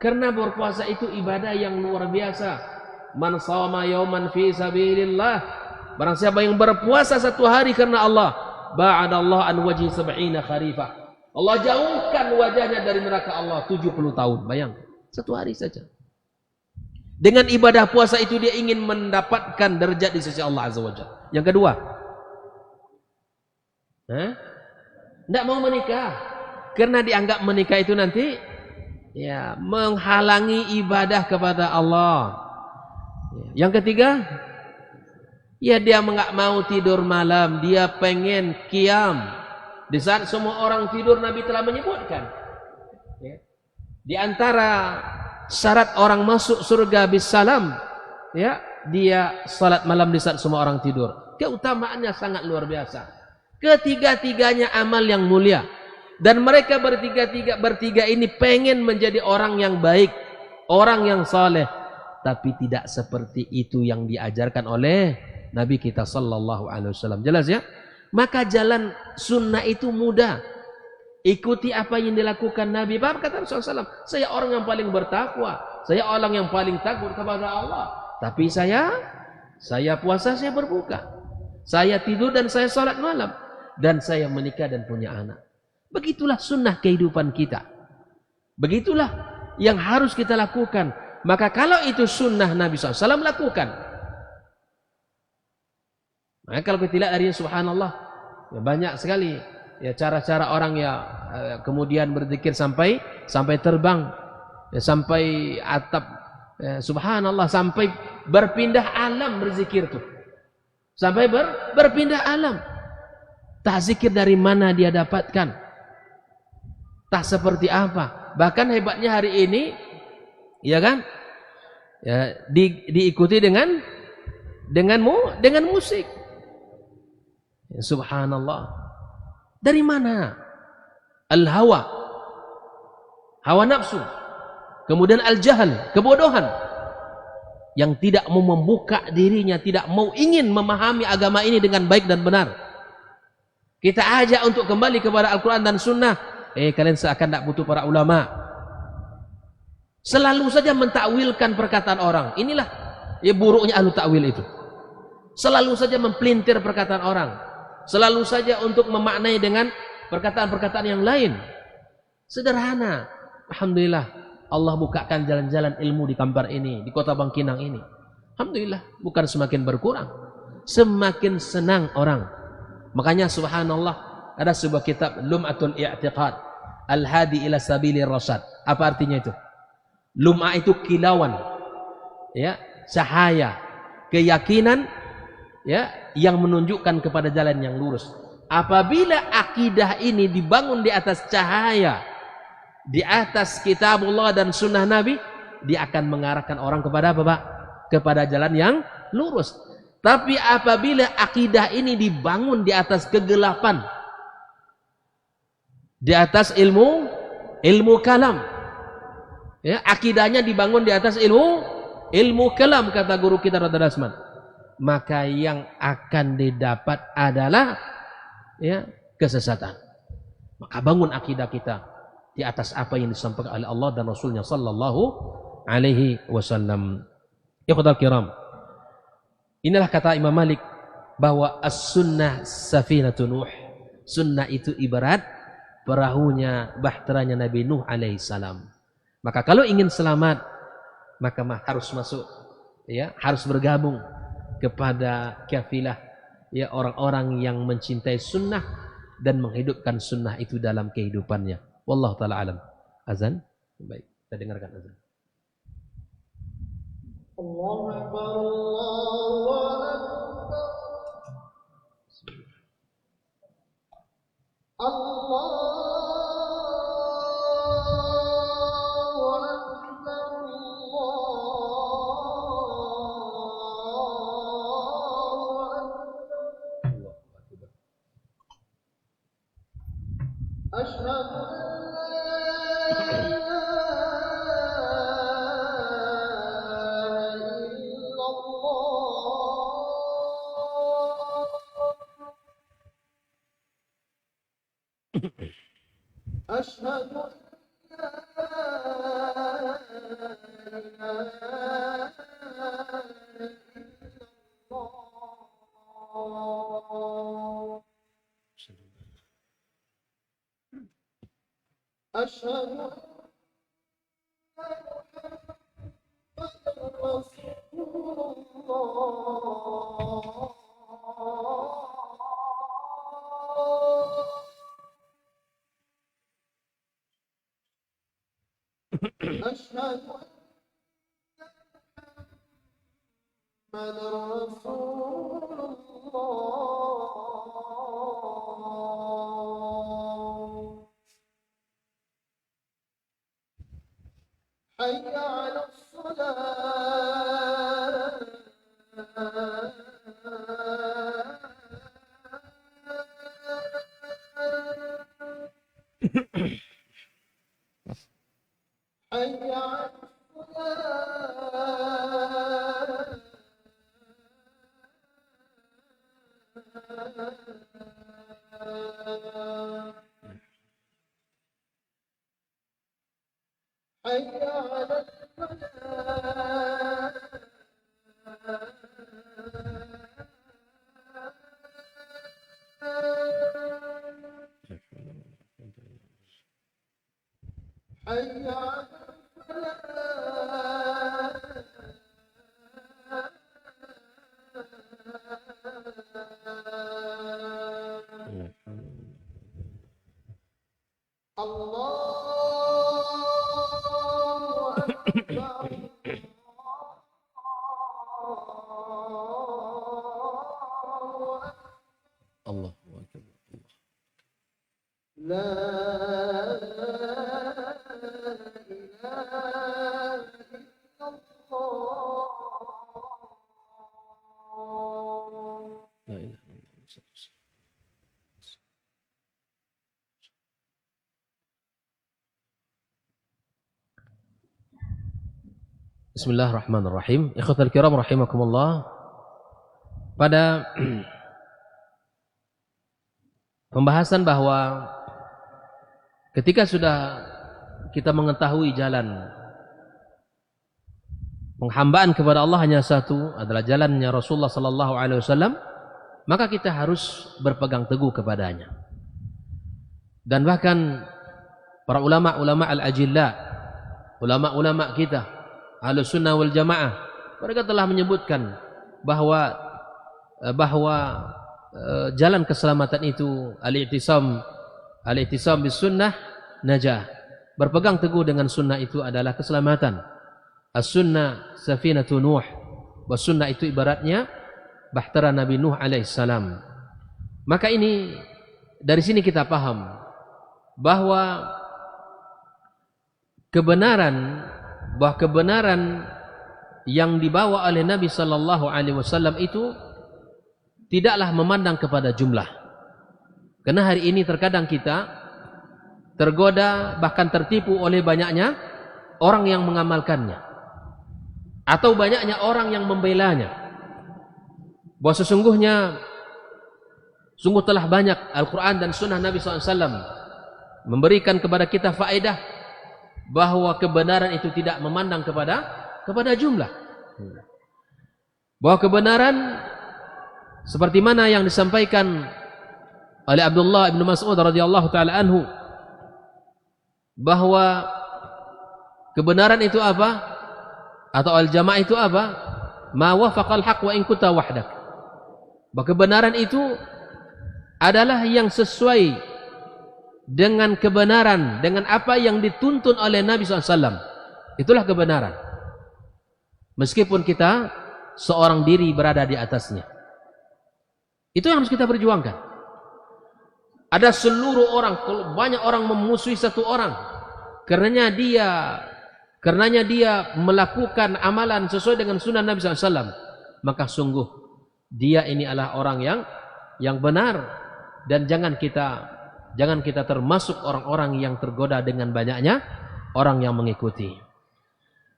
Karena berpuasa itu ibadah yang luar biasa. Man shoma yauman fi sabilillah. Barang siapa yang berpuasa 1 hari karena Allah, ba'adallahu an wajhi 70 kharifah. Allah jauhkan wajahnya dari neraka Allah 70 tahun. Bayang, 1 hari saja. Dengan ibadah puasa itu dia ingin mendapatkan derajat di sisi Allah Azza wa Jalla. Yang kedua, tidak mau menikah karena dianggap menikah itu nanti ya menghalangi ibadah kepada Allah. Yang ketiga, ya dia nggak mau tidur malam, dia pengen qiyam. Di saat semua orang tidur, Nabi telah menyebutkan di antara syarat orang masuk surga bisalam, ya, dia salat malam di saat semua orang tidur. Keutamaannya sangat luar biasa. Ketiga-tiganya amal yang mulia. Dan mereka bertiga ini pengen menjadi orang yang baik, orang yang saleh, tapi tidak seperti itu yang diajarkan oleh Nabi kita sallallahu alaihi wasallam. Jelas ya? Maka jalan sunnah itu mudah. Ikuti apa yang dilakukan Nabi. Bahkan kata Rasulullah SAW, saya orang yang paling bertakwa, saya orang yang paling takut kepada Allah. Tapi saya puasa, saya berbuka, saya tidur dan saya salat malam, dan saya menikah dan punya anak. Begitulah sunnah kehidupan kita. Begitulah yang harus kita lakukan. Maka kalau itu sunnah Nabi SAW, lakukan. Maka kalau kita lihat hari ini subhanallah, ya banyak sekali ya cara-cara orang ya kemudian berzikir sampai terbang, ya, sampai atap, ya, subhanallah, sampai berpindah alam berzikir tuh. sampai berpindah alam. Tak zikir dari mana dia dapatkan, tak seperti apa. Bahkan hebatnya hari ini, ya kan, ya, diikuti dengan musik. Ya, subhanallah. Dari mana? Al-hawa, hawa nafsu, kemudian al-jahal, kebodohan, yang tidak mau membuka dirinya, tidak mau ingin memahami agama ini dengan baik dan benar. Kita ajak untuk kembali kepada Al-Quran dan Sunnah. Kalian seakan tak butuh para ulama. Selalu saja mentakwilkan perkataan orang. Inilah ya buruknya ahlu takwil itu. Selalu saja mempelintir perkataan orang. Selalu saja untuk memaknai dengan perkataan-perkataan yang lain. Sederhana. Alhamdulillah, Allah bukakan jalan-jalan ilmu di Kampar ini, di kota Bangkinang ini. Alhamdulillah, bukan semakin berkurang, semakin senang orang. Makanya subhanallah, ada sebuah kitab Lum'atul I'tiqad Al-Hadi ila Sabilir Rasyad. Apa artinya itu? Lum'ah itu kilauan, ya, cahaya, keyakinan, ya, yang menunjukkan kepada jalan yang lurus. Apabila akidah ini dibangun di atas cahaya, di atas kitabullah dan sunnah Nabi, dia akan mengarahkan orang kepada apa, Pak? Kepada jalan yang lurus. Tapi apabila akidah ini dibangun di atas kegelapan, di atas ilmu kalam, ya, akidahnya dibangun di atas ilmu kalam, kata guru kita Radha Dasman, maka yang akan didapat adalah, ya, kesesatan. Maka bangun akidah kita di atas apa yang disampaikan oleh Allah dan Rasulnya sallallahu alaihi wasallam. Ikhwatal kiram, inilah kata Imam Malik bahwa as-sunnah safinatun Nuh. Sunnah itu ibarat perahunya, bahteranya Nabi Nuh alaihi salam. Maka kalau ingin selamat, maka harus masuk, ya, harus bergabung kepada kafilah, ya, orang-orang yang mencintai sunnah dan menghidupkan sunnah itu dalam kehidupannya. Wallahu ta'ala alam. Azan? Baik, kita dengarkan azan. Allahu Akbar, Allahu Akbar. أشهد أن لا إله إلا الله. أشهد أن محمدا رسول الله. أشهد أن محمدا رسول الله. حي على الصلاة. حي على الصلاة. حي على الفلاح. حي على Allah. La ilaha illallah. La ilaha illallah. Bismillahirrahmanirrahim. Ikhwatal kiram rahimakumullah. Pada pembahasan bahwa ketika sudah kita mengetahui jalan penghambaan kepada Allah hanya satu, adalah jalannya Rasulullah sallallahu alaihi wasallam, maka kita harus berpegang teguh kepadanya. Dan bahkan para ulama-ulama al-ajilla, ulama-ulama kita Ahlus Sunnah wal Jamaah, mereka telah menyebutkan bahwa jalan keselamatan itu al-i'tisam bis sunnah najah. Berpegang teguh dengan sunnah itu adalah keselamatan. As-sunnah safinatu Nuh. Was sunnah itu ibaratnya bahtera Nabi Nuh alaihissalam. Maka ini dari sini kita paham bahwa kebenaran yang dibawa oleh Nabi sallallahu alaihi wasallam itu tidaklah memandang kepada jumlah. Karena hari ini terkadang kita tergoda bahkan tertipu oleh banyaknya orang yang mengamalkannya atau banyaknya orang yang membelanya. Bahwa sungguh telah banyak Al-Quran dan Sunnah Nabi SAW memberikan kepada kita faedah bahwa kebenaran itu tidak memandang kepada jumlah. Bahwa kebenaran seperti mana yang disampaikan oleh Abdullah bin Mas'ud radhiyallahu taala anhu, bahwa kebenaran itu apa? Atau al-jamaah itu apa? Ma wafaqal haq wa in kunta wahdak. Bahwa kebenaran itu adalah yang sesuai dengan kebenaran, dengan apa yang dituntun oleh Nabi SAW. Itulah kebenaran. Meskipun kita seorang diri berada di atasnya. Itu yang harus kita perjuangkan. Ada seluruh orang, kalau banyak orang memusuhi satu orang, karenanya dia melakukan amalan sesuai dengan sunnah Nabi SAW, maka sungguh dia ini adalah orang yang benar. Dan jangan kita termasuk orang-orang yang tergoda dengan banyaknya orang yang mengikuti.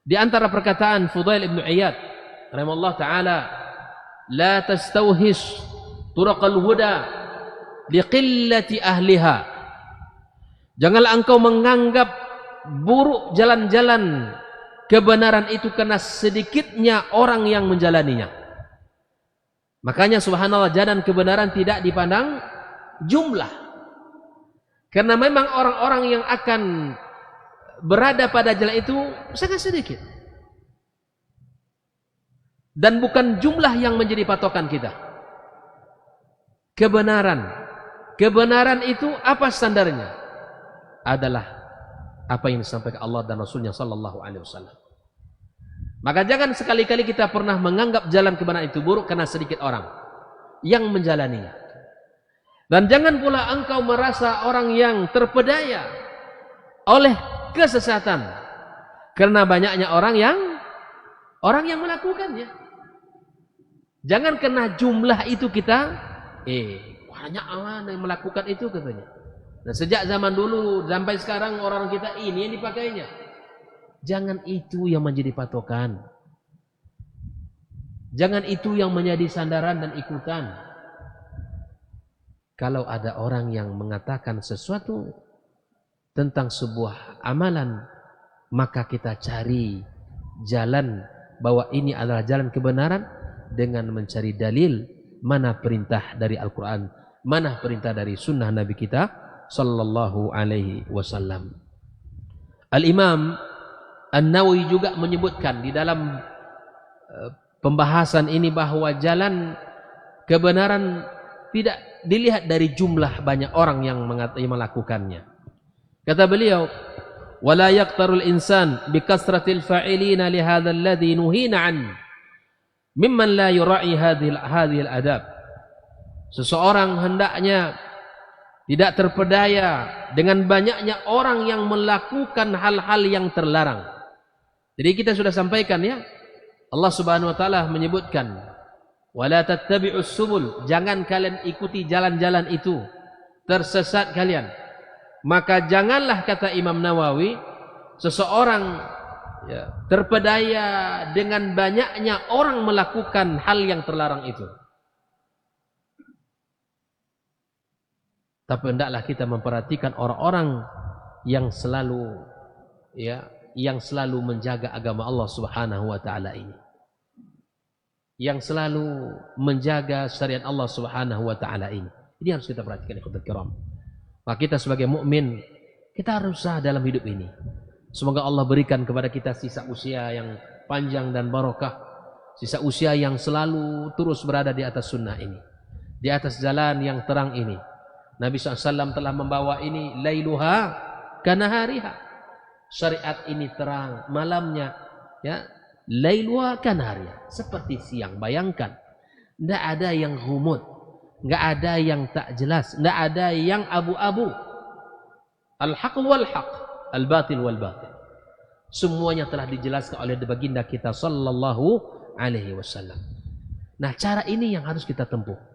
Di antara perkataan Fudail ibn Iyad rahimahullah ta'ala, la tastawhis turaqal huda liqillati ahliha. Janganlah engkau menganggap buruk jalan-jalan kebenaran itu karena sedikitnya orang yang menjalaninya. Makanya subhanallah, jalan kebenaran tidak dipandang jumlah. Karena memang orang-orang yang akan berada pada jalan itu sangat sedikit. Dan bukan jumlah yang menjadi patokan kita. Kebenaran itu apa standarnya? Adalah apa yang disampaikan Allah dan Rasulnya sallallahu alaihi wasallam. Maka jangan sekali-kali kita pernah menganggap jalan kebenaran itu buruk karena sedikit orang yang menjalaninya. Dan jangan pula engkau merasa orang yang terpedaya oleh kesesatan karena banyaknya orang yang melakukannya. Jangan karena jumlah itu kita banyak orang yang melakukan itu katanya. Dan sejak zaman dulu sampai sekarang orang kita ini yang dipakainya. Jangan itu yang menjadi patokan. Jangan itu yang menjadi sandaran dan ikutan. Kalau ada orang yang mengatakan sesuatu tentang sebuah amalan, maka kita cari jalan bahwa ini adalah jalan kebenaran dengan mencari dalil, mana perintah dari Al-Quran, mana perintah dari sunnah Nabi kita sallallahu alaihi wasallam. Al-Imam An-Nawawi juga menyebutkan di dalam pembahasan ini bahwa jalan kebenaran tidak dilihat dari jumlah banyak orang yang melakukannya. Kata beliau, wala yaqtarul insan bi kasratil fa'ilina li hadzal ladzi nuhina an mimman la yura'i hadhihi al-adab. Seseorang hendaknya tidak terpedaya dengan banyaknya orang yang melakukan hal-hal yang terlarang. Jadi kita sudah sampaikan ya, Allah Subhanahu wa taala menyebutkan, wala tattabi'us subul, jangan kalian ikuti jalan-jalan itu, tersesat kalian. Maka janganlah, kata Imam Nawawi, seseorang terpedaya dengan banyaknya orang melakukan hal yang terlarang itu. Tapi hendaklah kita memperhatikan orang-orang yang selalu menjaga agama Allah Subhanahu wa taala ini. Yang selalu menjaga syariat Allah Subhanahu wa taala ini. Ini harus kita perhatikan, ikhwatul kiram. Maka kita sebagai mukmin, kita harus usaha dalam hidup ini. Semoga Allah berikan kepada kita sisa usia yang panjang dan barokah, sisa usia yang selalu terus berada di atas sunnah ini, di atas jalan yang terang ini. Nabi SAW telah membawa ini, lailuha kanahariha. Syariat ini terang malamnya, ya, lailuha kanahariha, seperti siang. Bayangkan, tidak ada yang humud, nggak ada yang tak jelas, nggak ada yang abu-abu. Al-haq wal haq, al-batil wal batil. Semuanya telah dijelaskan oleh baginda kita sallallahu alaihi wasallam. Nah, cara ini yang harus kita tempuh.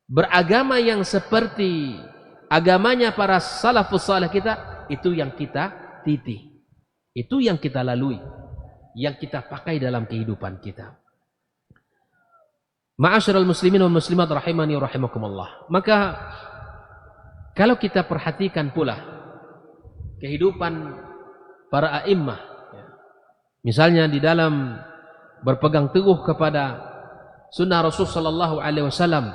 Beragama yang seperti agamanya para salafus salih kita, itu yang kita titi, itu yang kita lalui, yang kita pakai dalam kehidupan kita. Ma'asyiral muslimin wal muslimat rahimani wa rahimakumullah. Maka kalau kita perhatikan pula kehidupan para a'immah, misalnya di dalam berpegang teguh kepada sunnah Rasul sallallahu alaihi wasallam,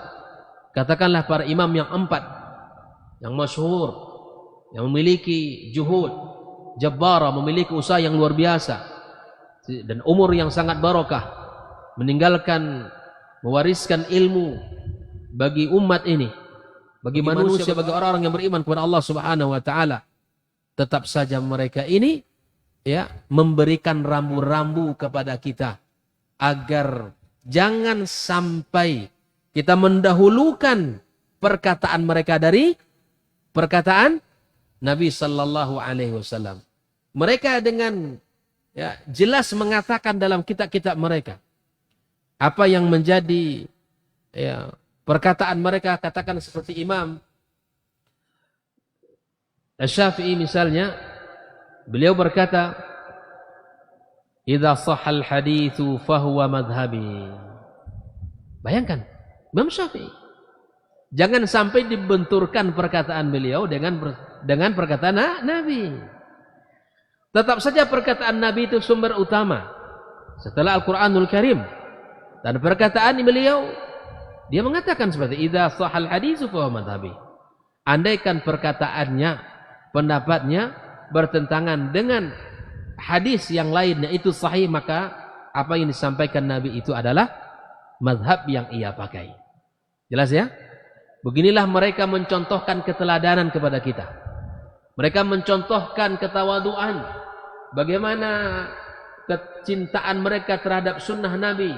katakanlah para imam yang 4 yang masyhur, yang memiliki juhud jabbara, memiliki usaha yang luar biasa dan umur yang sangat barokah, meninggalkan, mewariskan ilmu bagi umat ini, bagi manusia, bagi orang-orang yang beriman kepada Allah Subhanahu wa taala. Tetap saja mereka ini memberikan rambu-rambu kepada kita agar jangan sampai kita mendahulukan perkataan mereka dari perkataan Nabi sallallahu alaihi wasallam. Mereka dengan jelas mengatakan dalam kitab-kitab mereka apa yang menjadi perkataan mereka. Katakan seperti Imam Asy-Syafi'i misalnya, beliau berkata, "Idza shahhal haditsu fahuwa madhhabi." Bayangkan Imam Syafi'i, jangan sampai dibenturkan perkataan beliau dengan perkataan Nabi. Tetap saja perkataan Nabi itu sumber utama setelah Al-Quranul Karim. Dan perkataan beliau, dia mengatakan seperti idza shahhal haditsu fahuwa madhhabi. Andaikan perkataannya, pendapatnya bertentangan dengan hadis yang lainnya itu sahih, maka apa yang disampaikan Nabi itu adalah mazhab yang ia pakai. Jelas ya? Beginilah mereka mencontohkan keteladanan kepada kita. Mereka mencontohkan ketawaduan. Bagaimana kecintaan mereka terhadap sunnah Nabi.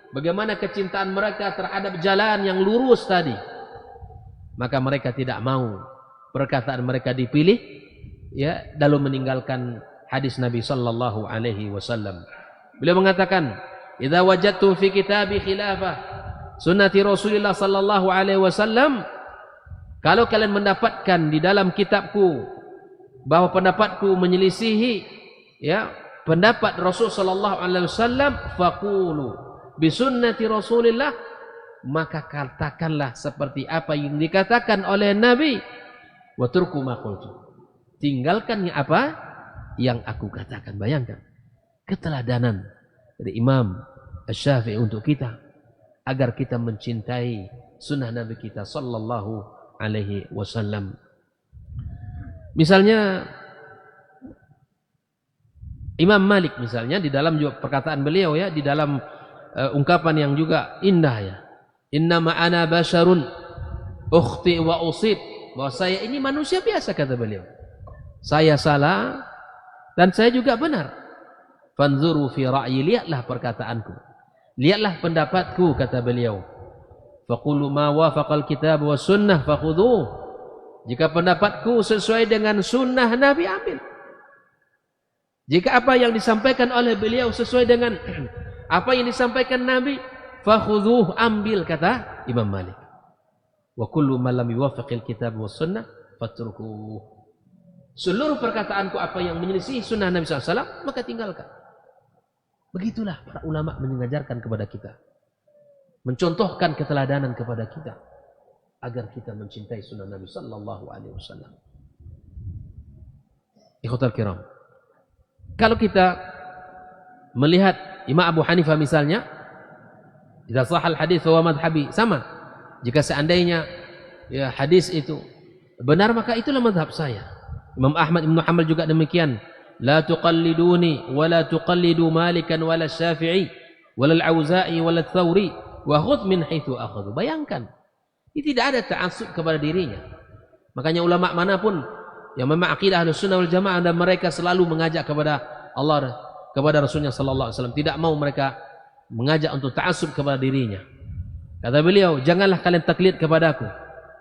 Bagaimana kecintaan mereka terhadap jalan yang lurus tadi. Maka mereka tidak mau perkataan mereka dipilih dalam meninggalkan hadis Nabi sallallahu alaihi wasallam. Beliau mengatakan, "Idza wajadtum fi kitabi khilafah sunnati Rasulullah sallallahu alaihi wasallam," kalau kalian mendapatkan di dalam kitabku bahwa pendapatku menyelisihi pendapat Rasul sallallahu alaihi wasallam, faqulu bi sunnati Rasulillah, maka katakanlah seperti apa yang dikatakan oleh Nabi, wa turku ma qultu, tinggalkan apa yang aku katakan. Bayangkan keteladanan dari Imam Asy-Syafi'i untuk kita agar kita mencintai sunnah Nabi kita sallallahu alaihi wasallam. Misalnya Imam Malik misalnya, di dalam juga perkataan beliau di dalam ungkapan yang juga indah innama ana basyarun ukhti wa usib, bahwa saya ini manusia biasa, kata beliau. Saya salah dan saya juga benar. Fanzuru fi ra'yi, lihatlah perkataanku, lihatlah pendapatku, kata beliau. Faqulu ma wafaqal kitab wa sunnah fakhudhuh. Jika pendapatku sesuai dengan sunnah Nabi, ambil. Jika apa yang disampaikan oleh beliau sesuai dengan apa yang disampaikan Nabi, fakhudhuh, ambil, kata Imam Malik. Wa kullu ma lam yuwafiqil kitab wa sunnah fatrukuh. Seluruh perkataanku apa yang menyelisih sunnah Nabi SAW, maka tinggalkan. Begitulah para ulama mengajarkan kepada kita, mencontohkan keteladanan kepada kita agar kita mencintai sunnah Nabi sallallahu alaihi wasallam. Ikhwatal kiram, kalau kita melihat Imam Abu Hanifah misalnya, idza sahal hadits wa madhhabi, sama. Jika seandainya ya hadis itu benar, maka itulah madhab saya. Imam Ahmad Ibn Hanbal juga demikian. La tuqalliduni wa la tuqallidu Malikan wala Syafi'i wala Al-Auza'i wala Thawri wa khudh min haitsu akhadhu. Bayangkan, ini tidak ada ta'assub kepada dirinya. Makanya ulama manapun yang memang akidah Ahlussunnah wal Jamaah, dan mereka selalu mengajak kepada Allah, kepada Rasulnya sallallahu alaihi wasallam, tidak mau mereka mengajak untuk ta'assub kepada dirinya. Kata beliau, janganlah kalian taklid kepadaku,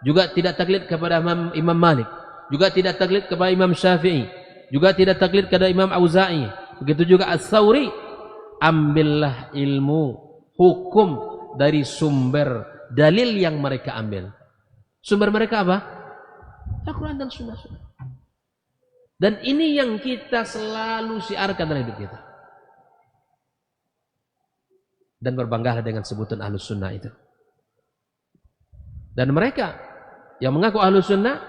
juga tidak taklid kepada Imam Malik, juga tidak taklid kepada Imam Syafi'i, juga tidak taklid kepada Imam Auza'i, begitu juga Ats-Tsauri. Ambillah ilmu hukum dari sumber dalil yang mereka ambil. Sumber mereka apa? Al-Quran dan Sunnah. Dan ini yang kita selalu siarkan dalam hidup kita. Dan berbanggalah dengan sebutan Ahlus Sunnah itu. Dan mereka yang mengaku Ahlus Sunnah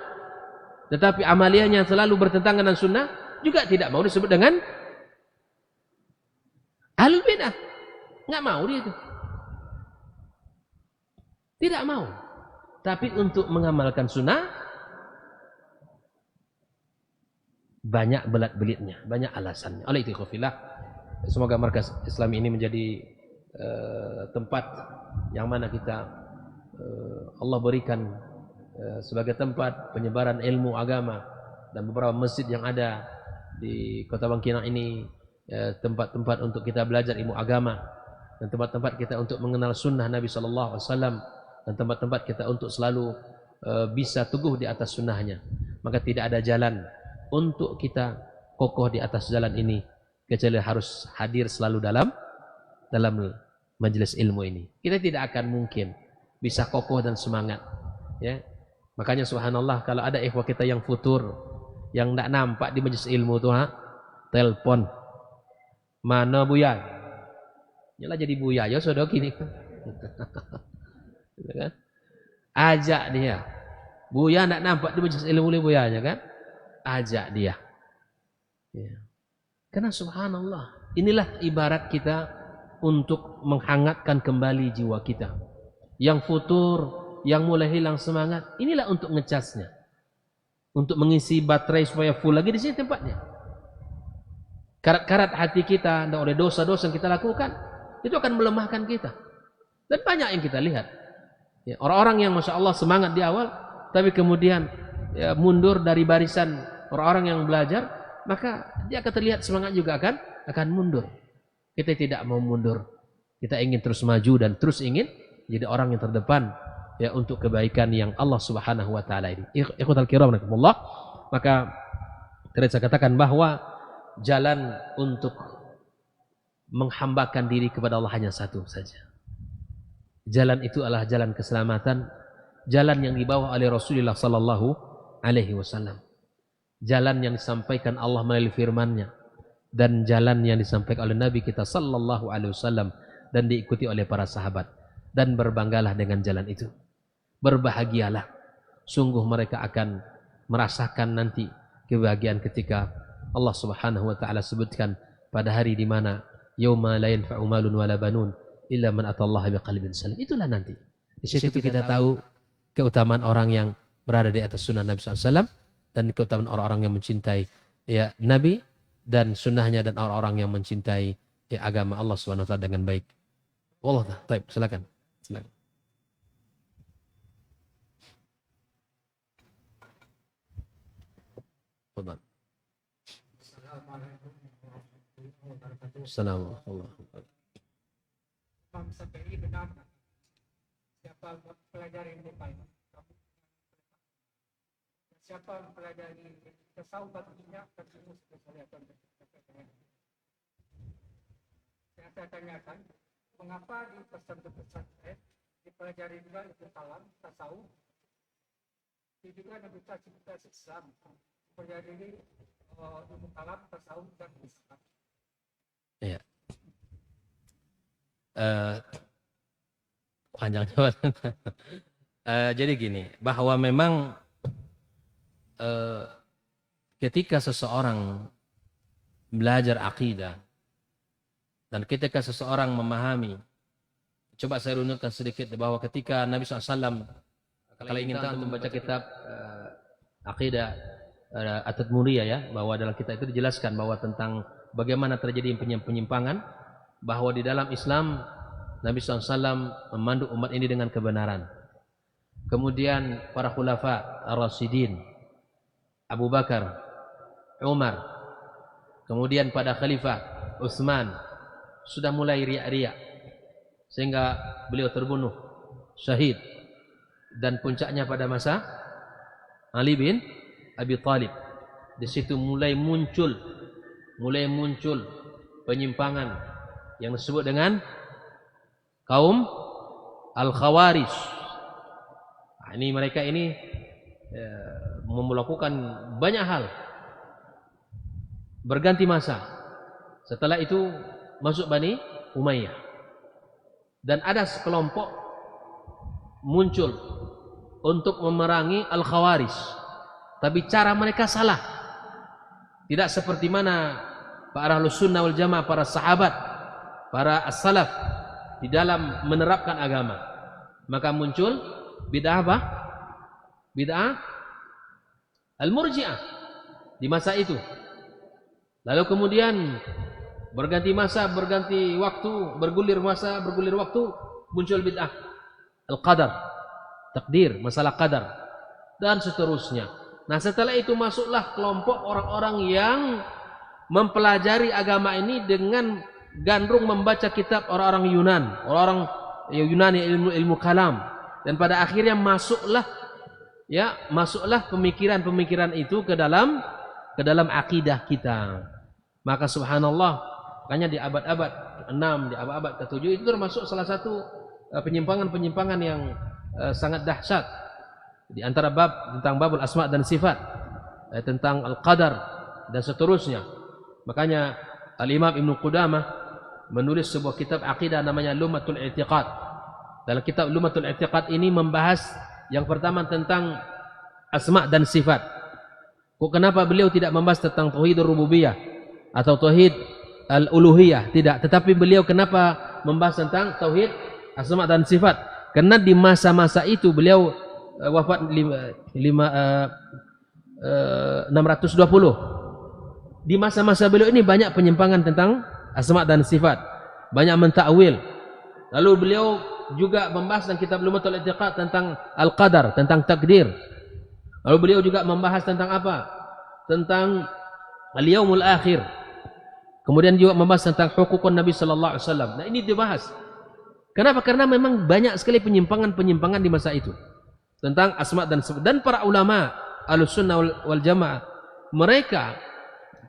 tetapi amaliyahnya selalu bertentangan dengan sunnah, juga tidak mau disebut dengan Ahlul Bidah. Nggak mau dia itu. Tidak mau. Tapi untuk mengamalkan sunnah banyak belat-belitnya, banyak alasannya. Oleh itu khafillah, semoga markas Islam ini menjadi tempat yang mana kita Allah berikan sebagai tempat penyebaran ilmu agama, dan beberapa masjid yang ada di Kota Bangkinang ini tempat-tempat untuk kita belajar ilmu agama, dan tempat-tempat kita untuk mengenal sunnah Nabi sallallahu alaihi wasallam, dan tempat-tempat kita untuk selalu bisa teguh di atas sunnahnya. Maka tidak ada jalan untuk kita kokoh di atas jalan ini kecuali harus hadir selalu dalam majelis ilmu ini. Kita tidak akan mungkin bisa kokoh dan semangat, ya. Makanya subhanallah, kalau ada ikhwah kita yang futur, yang tidak nampak di majelis ilmu tuh, telepon, mana Buya? Yalah jadi Buya, ya sudah gini. Kan? Ajak dia. Buya tidak nampak di majelis ilmu oleh Buyanya kan? Ajak dia. Ya. Karena subhanallah, inilah ibarat kita untuk menghangatkan kembali jiwa kita. Yang futur, yang mulai hilang semangat, inilah untuk ngecasnya, untuk mengisi baterai supaya full lagi. Di sini tempatnya. Karat-karat hati kita dan oleh dosa-dosa yang kita lakukan itu akan melemahkan kita. Dan banyak yang kita lihat, ya, orang-orang yang masya Allah semangat di awal, tapi kemudian ya, mundur dari barisan orang-orang yang belajar, maka dia akan terlihat semangat juga akan mundur. Kita tidak mau mundur, kita ingin terus maju dan terus ingin jadi orang yang terdepan, ya, untuk kebaikan yang Allah Subhanahu wa taala ini. Ikhwatal kiram rahimakumullah. Maka saya katakan bahwa jalan untuk menghambakan diri kepada Allah hanya satu saja. Jalan itu adalah jalan keselamatan, jalan yang dibawa oleh Rasulullah sallallahu alaihi wasallam. Jalan yang disampaikan Allah melalui firman-Nya, dan jalan yang disampaikan oleh Nabi kita sallallahu alaihi wasallam dan diikuti oleh para sahabat. Dan berbanggalah dengan jalan itu. Berbahagialah, sungguh mereka akan merasakan nanti kebahagiaan ketika Allah Subhanahu wa taala sebutkan pada hari di mana yauma la yanfa'u malun wala banun illa man atallaha biqalbin salim. Itulah nanti. Di situ kita tahu keutamaan orang yang berada di atas sunnah Nabi SAW, dan keutamaan orang-orang yang mencintai ya Nabi dan sunnahnya, dan orang-orang yang mencintai ya agama Allah Subhanahu wa taala dengan baik. Wallah, baik, silakan. Silakan. Tafadhal. Assalamualaikum warahmatullahi wabarakatuh. Imam Syafi'i benar, siapa siapa mempelajari Bukhari, siapa mempelajari tasawuf batinnya terus kesalahan. Saya tanyakan, mengapa di pesantren dipelajari juga ilmu kalam, tasawuf, juga universitas Islam mempelajari ilmu kalam, tasawuf dan Islam. Iya. Panjang jawaban. Jadi gini, bahwa memang ketika seseorang belajar akidah dan ketika seseorang memahami, coba saya runutkan sedikit bahwa ketika Nabi SAW kalau ingin tahu membaca kitab akidah At-Tadmuriyah ya, bahwa dalam kitab itu dijelaskan bahwa tentang bagaimana terjadi penyimpangan, bahwa di dalam Islam Nabi SAW memandu umat ini dengan kebenaran. Kemudian para khulafa ar-rasyidin, Abu Bakar, Umar, kemudian pada khalifah Utsman sudah mulai riak-riak sehingga beliau terbunuh syahid, dan puncaknya pada masa Ali bin Abi Thalib. Di situ mulai muncul penyimpangan yang disebut dengan kaum Al-Khawarij. Nah, ini mereka ini melakukan banyak hal, berganti masa. Setelah itu masuk Bani Umayyah, dan ada sekelompok muncul untuk memerangi Al-Khawarij, tapi cara mereka salah, tidak seperti mana para Ahlus Sunnah wal Jamaah, para sahabat, para as-salaf di dalam menerapkan agama. Maka muncul bid'ah apa? Bid'ah Al-Murji'ah di masa itu. Lalu kemudian berganti masa, berganti waktu, bergulir masa, bergulir waktu, muncul bid'ah Al-Qadar, takdir, masalah qadar, dan seterusnya. Nah, setelah itu masuklah kelompok orang-orang yang mempelajari agama ini dengan gandrung membaca kitab orang-orang Yunani, ilmu kalam, dan pada akhirnya masuklah pemikiran-pemikiran itu ke dalam akidah kita. Maka subhanallah, makanya di abad-abad 6, di abad-abad ke-7 itu termasuk salah satu penyimpangan-penyimpangan yang sangat dahsyat. Di antara bab tentang babul asma dan sifat, tentang al-qadar dan seterusnya. Makanya Al-Imam Ibnu Qudamah menulis sebuah kitab akidah namanya Lum'atul I'tiqad. Dalam kitab Lum'atul I'tiqad ini membahas yang pertama tentang asma dan sifat. Kenapa beliau tidak membahas tentang tauhid rububiyah atau tauhid al-uluhiyah? Tidak, tetapi beliau kenapa membahas tentang tauhid asma dan sifat? Karena di masa-masa itu beliau wafat 620. Di masa-masa beliau ini banyak penyimpangan tentang asma dan sifat, banyak mentakwil. Lalu beliau juga membahas dalam kitab Lum'atul I'tiqad tentang al-qadar, tentang takdir. Lalu beliau juga membahas tentang apa? Tentang al-yaumul akhir. Kemudian juga membahas tentang hukukun Nabi sallallahu alaihi wasallam. Nah, ini dibahas. Kenapa? Karena memang banyak sekali penyimpangan-penyimpangan di masa itu tentang asma dan sifat. Dan para ulama Ahlus Sunnah wal Jamaah, mereka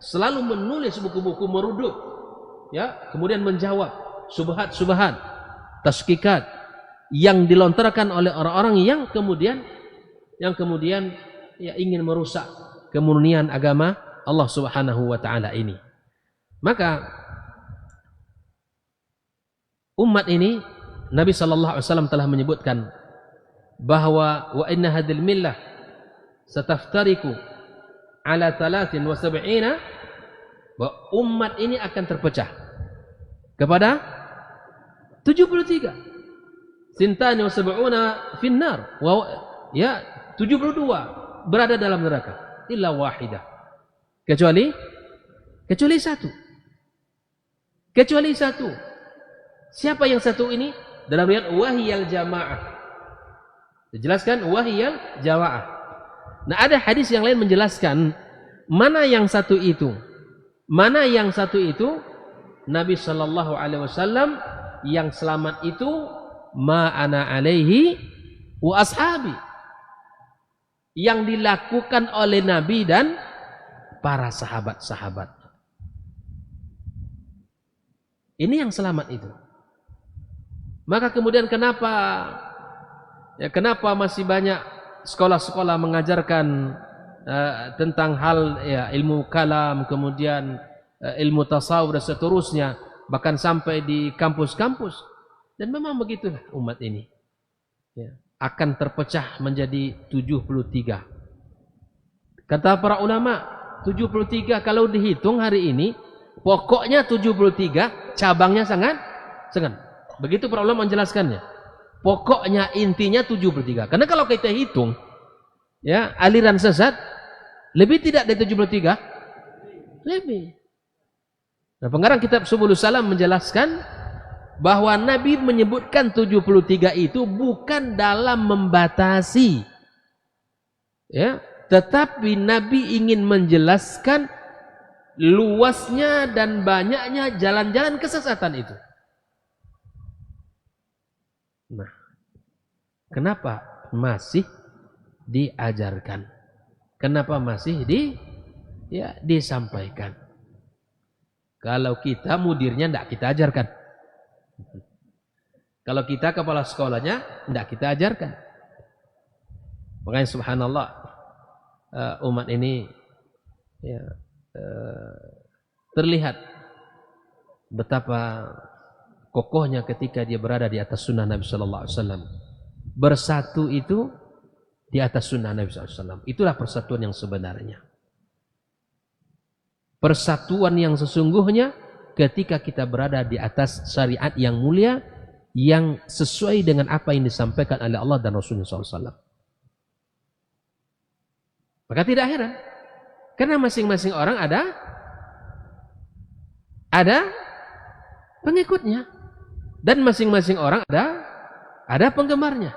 selalu menulis buku-buku meruduk, ya, kemudian menjawab subhat-subhat, taskikat yang dilontarkan oleh orang-orang yang kemudian ya ingin merusak kemurnian agama Allah Subhanahu wa taala ini. Maka umat ini, Nabi sallallahu alaihi wasallam telah menyebutkan bahwa wa inna hadhil millah sataftariku ala 73, bahwa umat ini akan terpecah kepada 73. Sintani wa sab'una finnar, ya 72 berada dalam neraka, illa wahidah, kecuali satu. Kecuali satu. Siapa yang satu ini? Dalam riwayat wahiyal jamaah. Dijelaskan wahiyal jamaah. Nah, ada hadis yang lain menjelaskan mana yang satu itu. Mana yang satu itu? Nabi sallallahu alaihi wasallam yang selamat itu ma ana alaihi wa ashabi. Yang dilakukan oleh Nabi dan para sahabat-sahabat. Ini yang selamat itu. Maka kemudian kenapa masih banyak sekolah-sekolah mengajarkan tentang hal ilmu kalam, kemudian ilmu tasawuf dan seterusnya, bahkan sampai di kampus-kampus. Dan memang begitulah umat ini. Akan terpecah menjadi 73. Kata para ulama, 73 kalau dihitung hari ini, pokoknya 73, cabangnya sangat. Begitu para ulama menjelaskannya. Pokoknya intinya 73. Karena kalau kita hitung, aliran sesat, lebih tidak dari 73? Lebih. Nah, pengarang kitab Subulus Salam menjelaskan bahwa Nabi menyebutkan 73 itu bukan dalam membatasi, tetapi Nabi ingin menjelaskan luasnya dan banyaknya jalan-jalan kesesatan itu. Nah, kenapa masih diajarkan? Kenapa masih disampaikan? Kalau kita mudirnya tidak kita ajarkan. Kalau kita kepala sekolahnya tidak kita ajarkan. Makanya subhanallah, umat ini terlihat betapa kokohnya ketika dia berada di atas sunnah Nabi Sallallahu Alaihi Wasallam. Bersatu itu di atas sunnah Nabi Sallallahu Alaihi Wasallam. Itulah persatuan yang sebenarnya. Persatuan yang sesungguhnya ketika kita berada di atas syariat yang mulia, yang sesuai dengan apa yang disampaikan oleh Allah dan Rasulullah SAW. Maka tidak heran, karena masing-masing orang ada pengikutnya, dan masing-masing orang ada penggemarnya.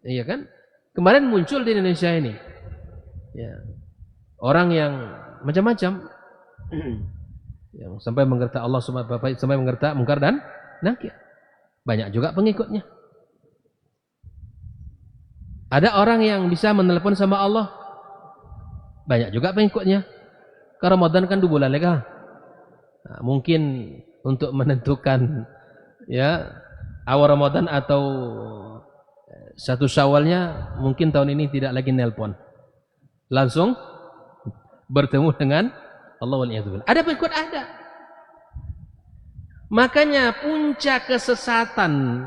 Iya kan? Kemarin muncul di Indonesia ini, orang yang macam-macam. Yang sampai menggertak Allah Subhanahu wa taala, sampai menggertak mungkar dan nakir. Banyak juga pengikutnya. Ada orang yang bisa menelepon sama Allah. Banyak juga pengikutnya. Karena Ramadan kan 2 bulan lagi. Nah, mungkin untuk menentukan awal Ramadan atau 1 Syawalnya, mungkin tahun ini tidak lagi nelpon. Langsung bertemu dengan Allah waliyadzubillah. Ada pengikut, ada. Makanya puncak kesesatan,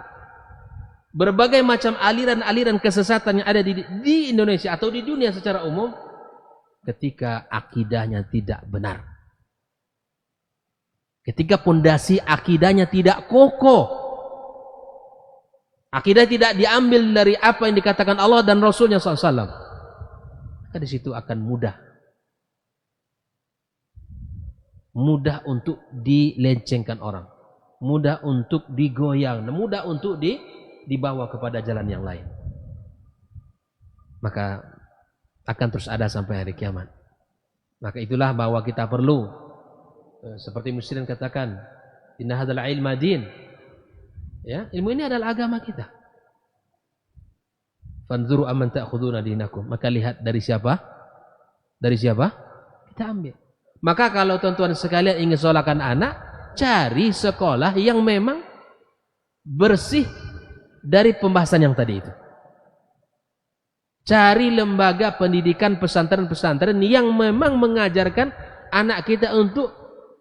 berbagai macam aliran-aliran kesesatan yang ada di Indonesia atau di dunia secara umum, ketika akidahnya tidak benar. Ketika pondasi akidahnya tidak kokoh. Akidah tidak diambil dari apa yang dikatakan Allah dan Rasulnya SAW. Maka di situ akan mudah untuk dilencengkan orang, mudah untuk digoyang, mudah untuk dibawa kepada jalan yang lain. Maka akan terus ada sampai hari kiamat. Maka itulah bahwa kita perlu, seperti Muslim katakan, inna hadzal ilma din. Ilmu ini adalah agama kita. Fanzuru amman ta'khuduna dinakum. Maka lihat dari siapa? Dari siapa? Kita ambil. Maka kalau tuan-tuan sekalian ingin sekolahkan anak, cari sekolah yang memang bersih dari pembahasan yang tadi itu. Cari lembaga pendidikan pesantren-pesantren yang memang mengajarkan anak kita untuk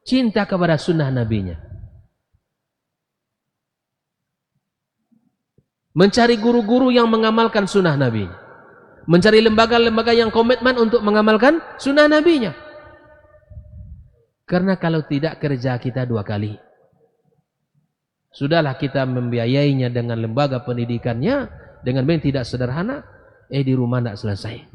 cinta kepada sunnah nabinya. Mencari guru-guru yang mengamalkan sunnah nabinya. Mencari lembaga-lembaga yang komitmen untuk mengamalkan sunnah nabinya. Karena kalau tidak, kerja kita 2 kali. Sudahlah kita membiayainya dengan lembaga pendidikannya, dengan yang tidak sederhana, di rumah tidak selesai.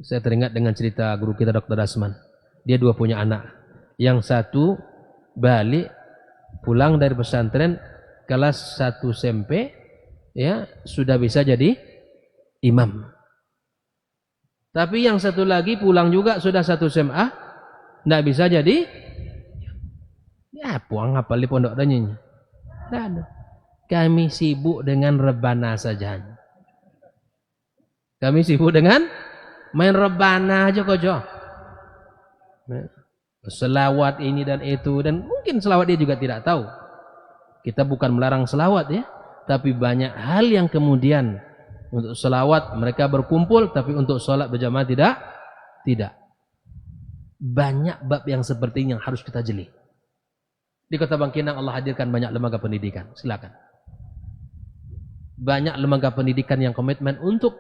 Saya teringat dengan cerita guru kita Dr. Dasman. Dia 2 punya anak. Yang satu balik pulang dari pesantren kelas 1 SMP, sudah bisa jadi imam. Tapi yang satu lagi pulang juga sudah 1 SMA, tidak bisa jadi puang apa di pondok tanya. Tidak ada. Kami sibuk dengan rebana saja. Kami sibuk dengan main rebana aja kojo. Selawat ini dan itu, dan mungkin selawat dia juga tidak tahu. Kita bukan melarang selawat ya, tapi banyak hal yang kemudian untuk selawat mereka berkumpul, tapi untuk sholat berjamaah tidak. Banyak bab yang seperti ini yang harus kita jeli. Di Kota Bangkinang Allah hadirkan banyak lembaga pendidikan. Silakan. Banyak lembaga pendidikan yang komitmen untuk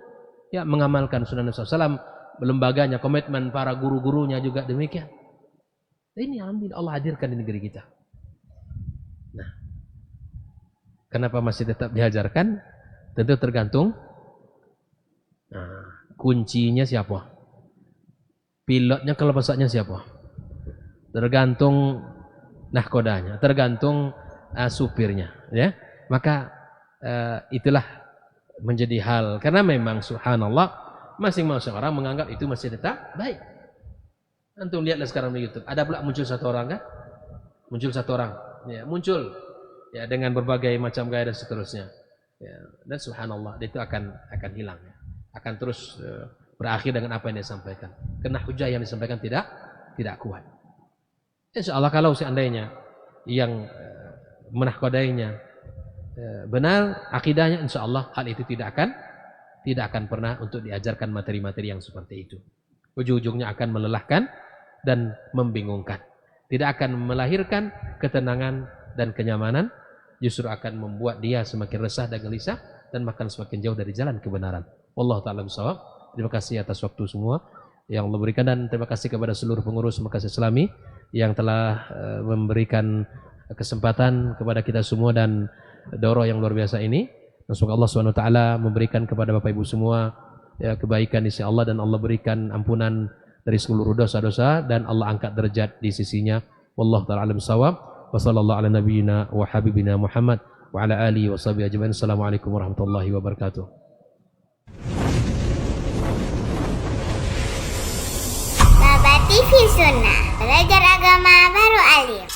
ya mengamalkan sunnah Nabi SAW. Lembaganya komitmen, para guru-gurunya juga demikian. Ini alhamdulillah Allah hadirkan di negeri kita. Nah, kenapa masih tetap diajarkan? Tentu tergantung. Nah, kuncinya siapa? Pilotnya kalau pesawatnya siapa? Tergantung nahkodanya, tergantung supirnya, ya. Maka itulah menjadi hal, karena memang subhanallah masing-masing orang menganggap itu masih tetap baik. Antum lihatlah sekarang di YouTube, ada pula muncul satu orang kan? Muncul satu orang, ya, muncul ya dengan berbagai macam gaya dan seterusnya. Ya, dan subhanallah itu akan hilang, ya. Akan terus berakhir dengan apa yang dia sampaikan. Karena hujah yang disampaikan tidak kuat. Insya Allah kalau seandainya yang menahkodainya benar akidahnya, insya Allah hal itu tidak akan pernah untuk diajarkan materi-materi yang seperti itu. Ujung-ujungnya akan melelahkan dan membingungkan. Tidak akan melahirkan ketenangan dan kenyamanan, justru akan membuat dia semakin resah dan gelisah dan makan semakin jauh dari jalan kebenaran. Wallahu ta'ala bishawab. Terima kasih atas waktu semua yang Allah berikan, dan terima kasih kepada seluruh pengurus Markas Islami yang telah memberikan kesempatan kepada kita semua dan daurah yang luar biasa ini. Dan semoga Allah SWT memberikan kepada Bapak Ibu semua ya, kebaikan di sisi Allah, dan Allah berikan ampunan dari seluruh dosa-dosa, dan Allah angkat derajat di sisinya. Wallahu ta'ala alam shawab. Wa sallallahu ala nabiyyina wa habibina Muhammad wa ala alihi wa sahbihi ajma'in. Assalamualaikum warahmatullahi wabarakatuh. Baba TV Sunnah, belajar agama baru alim.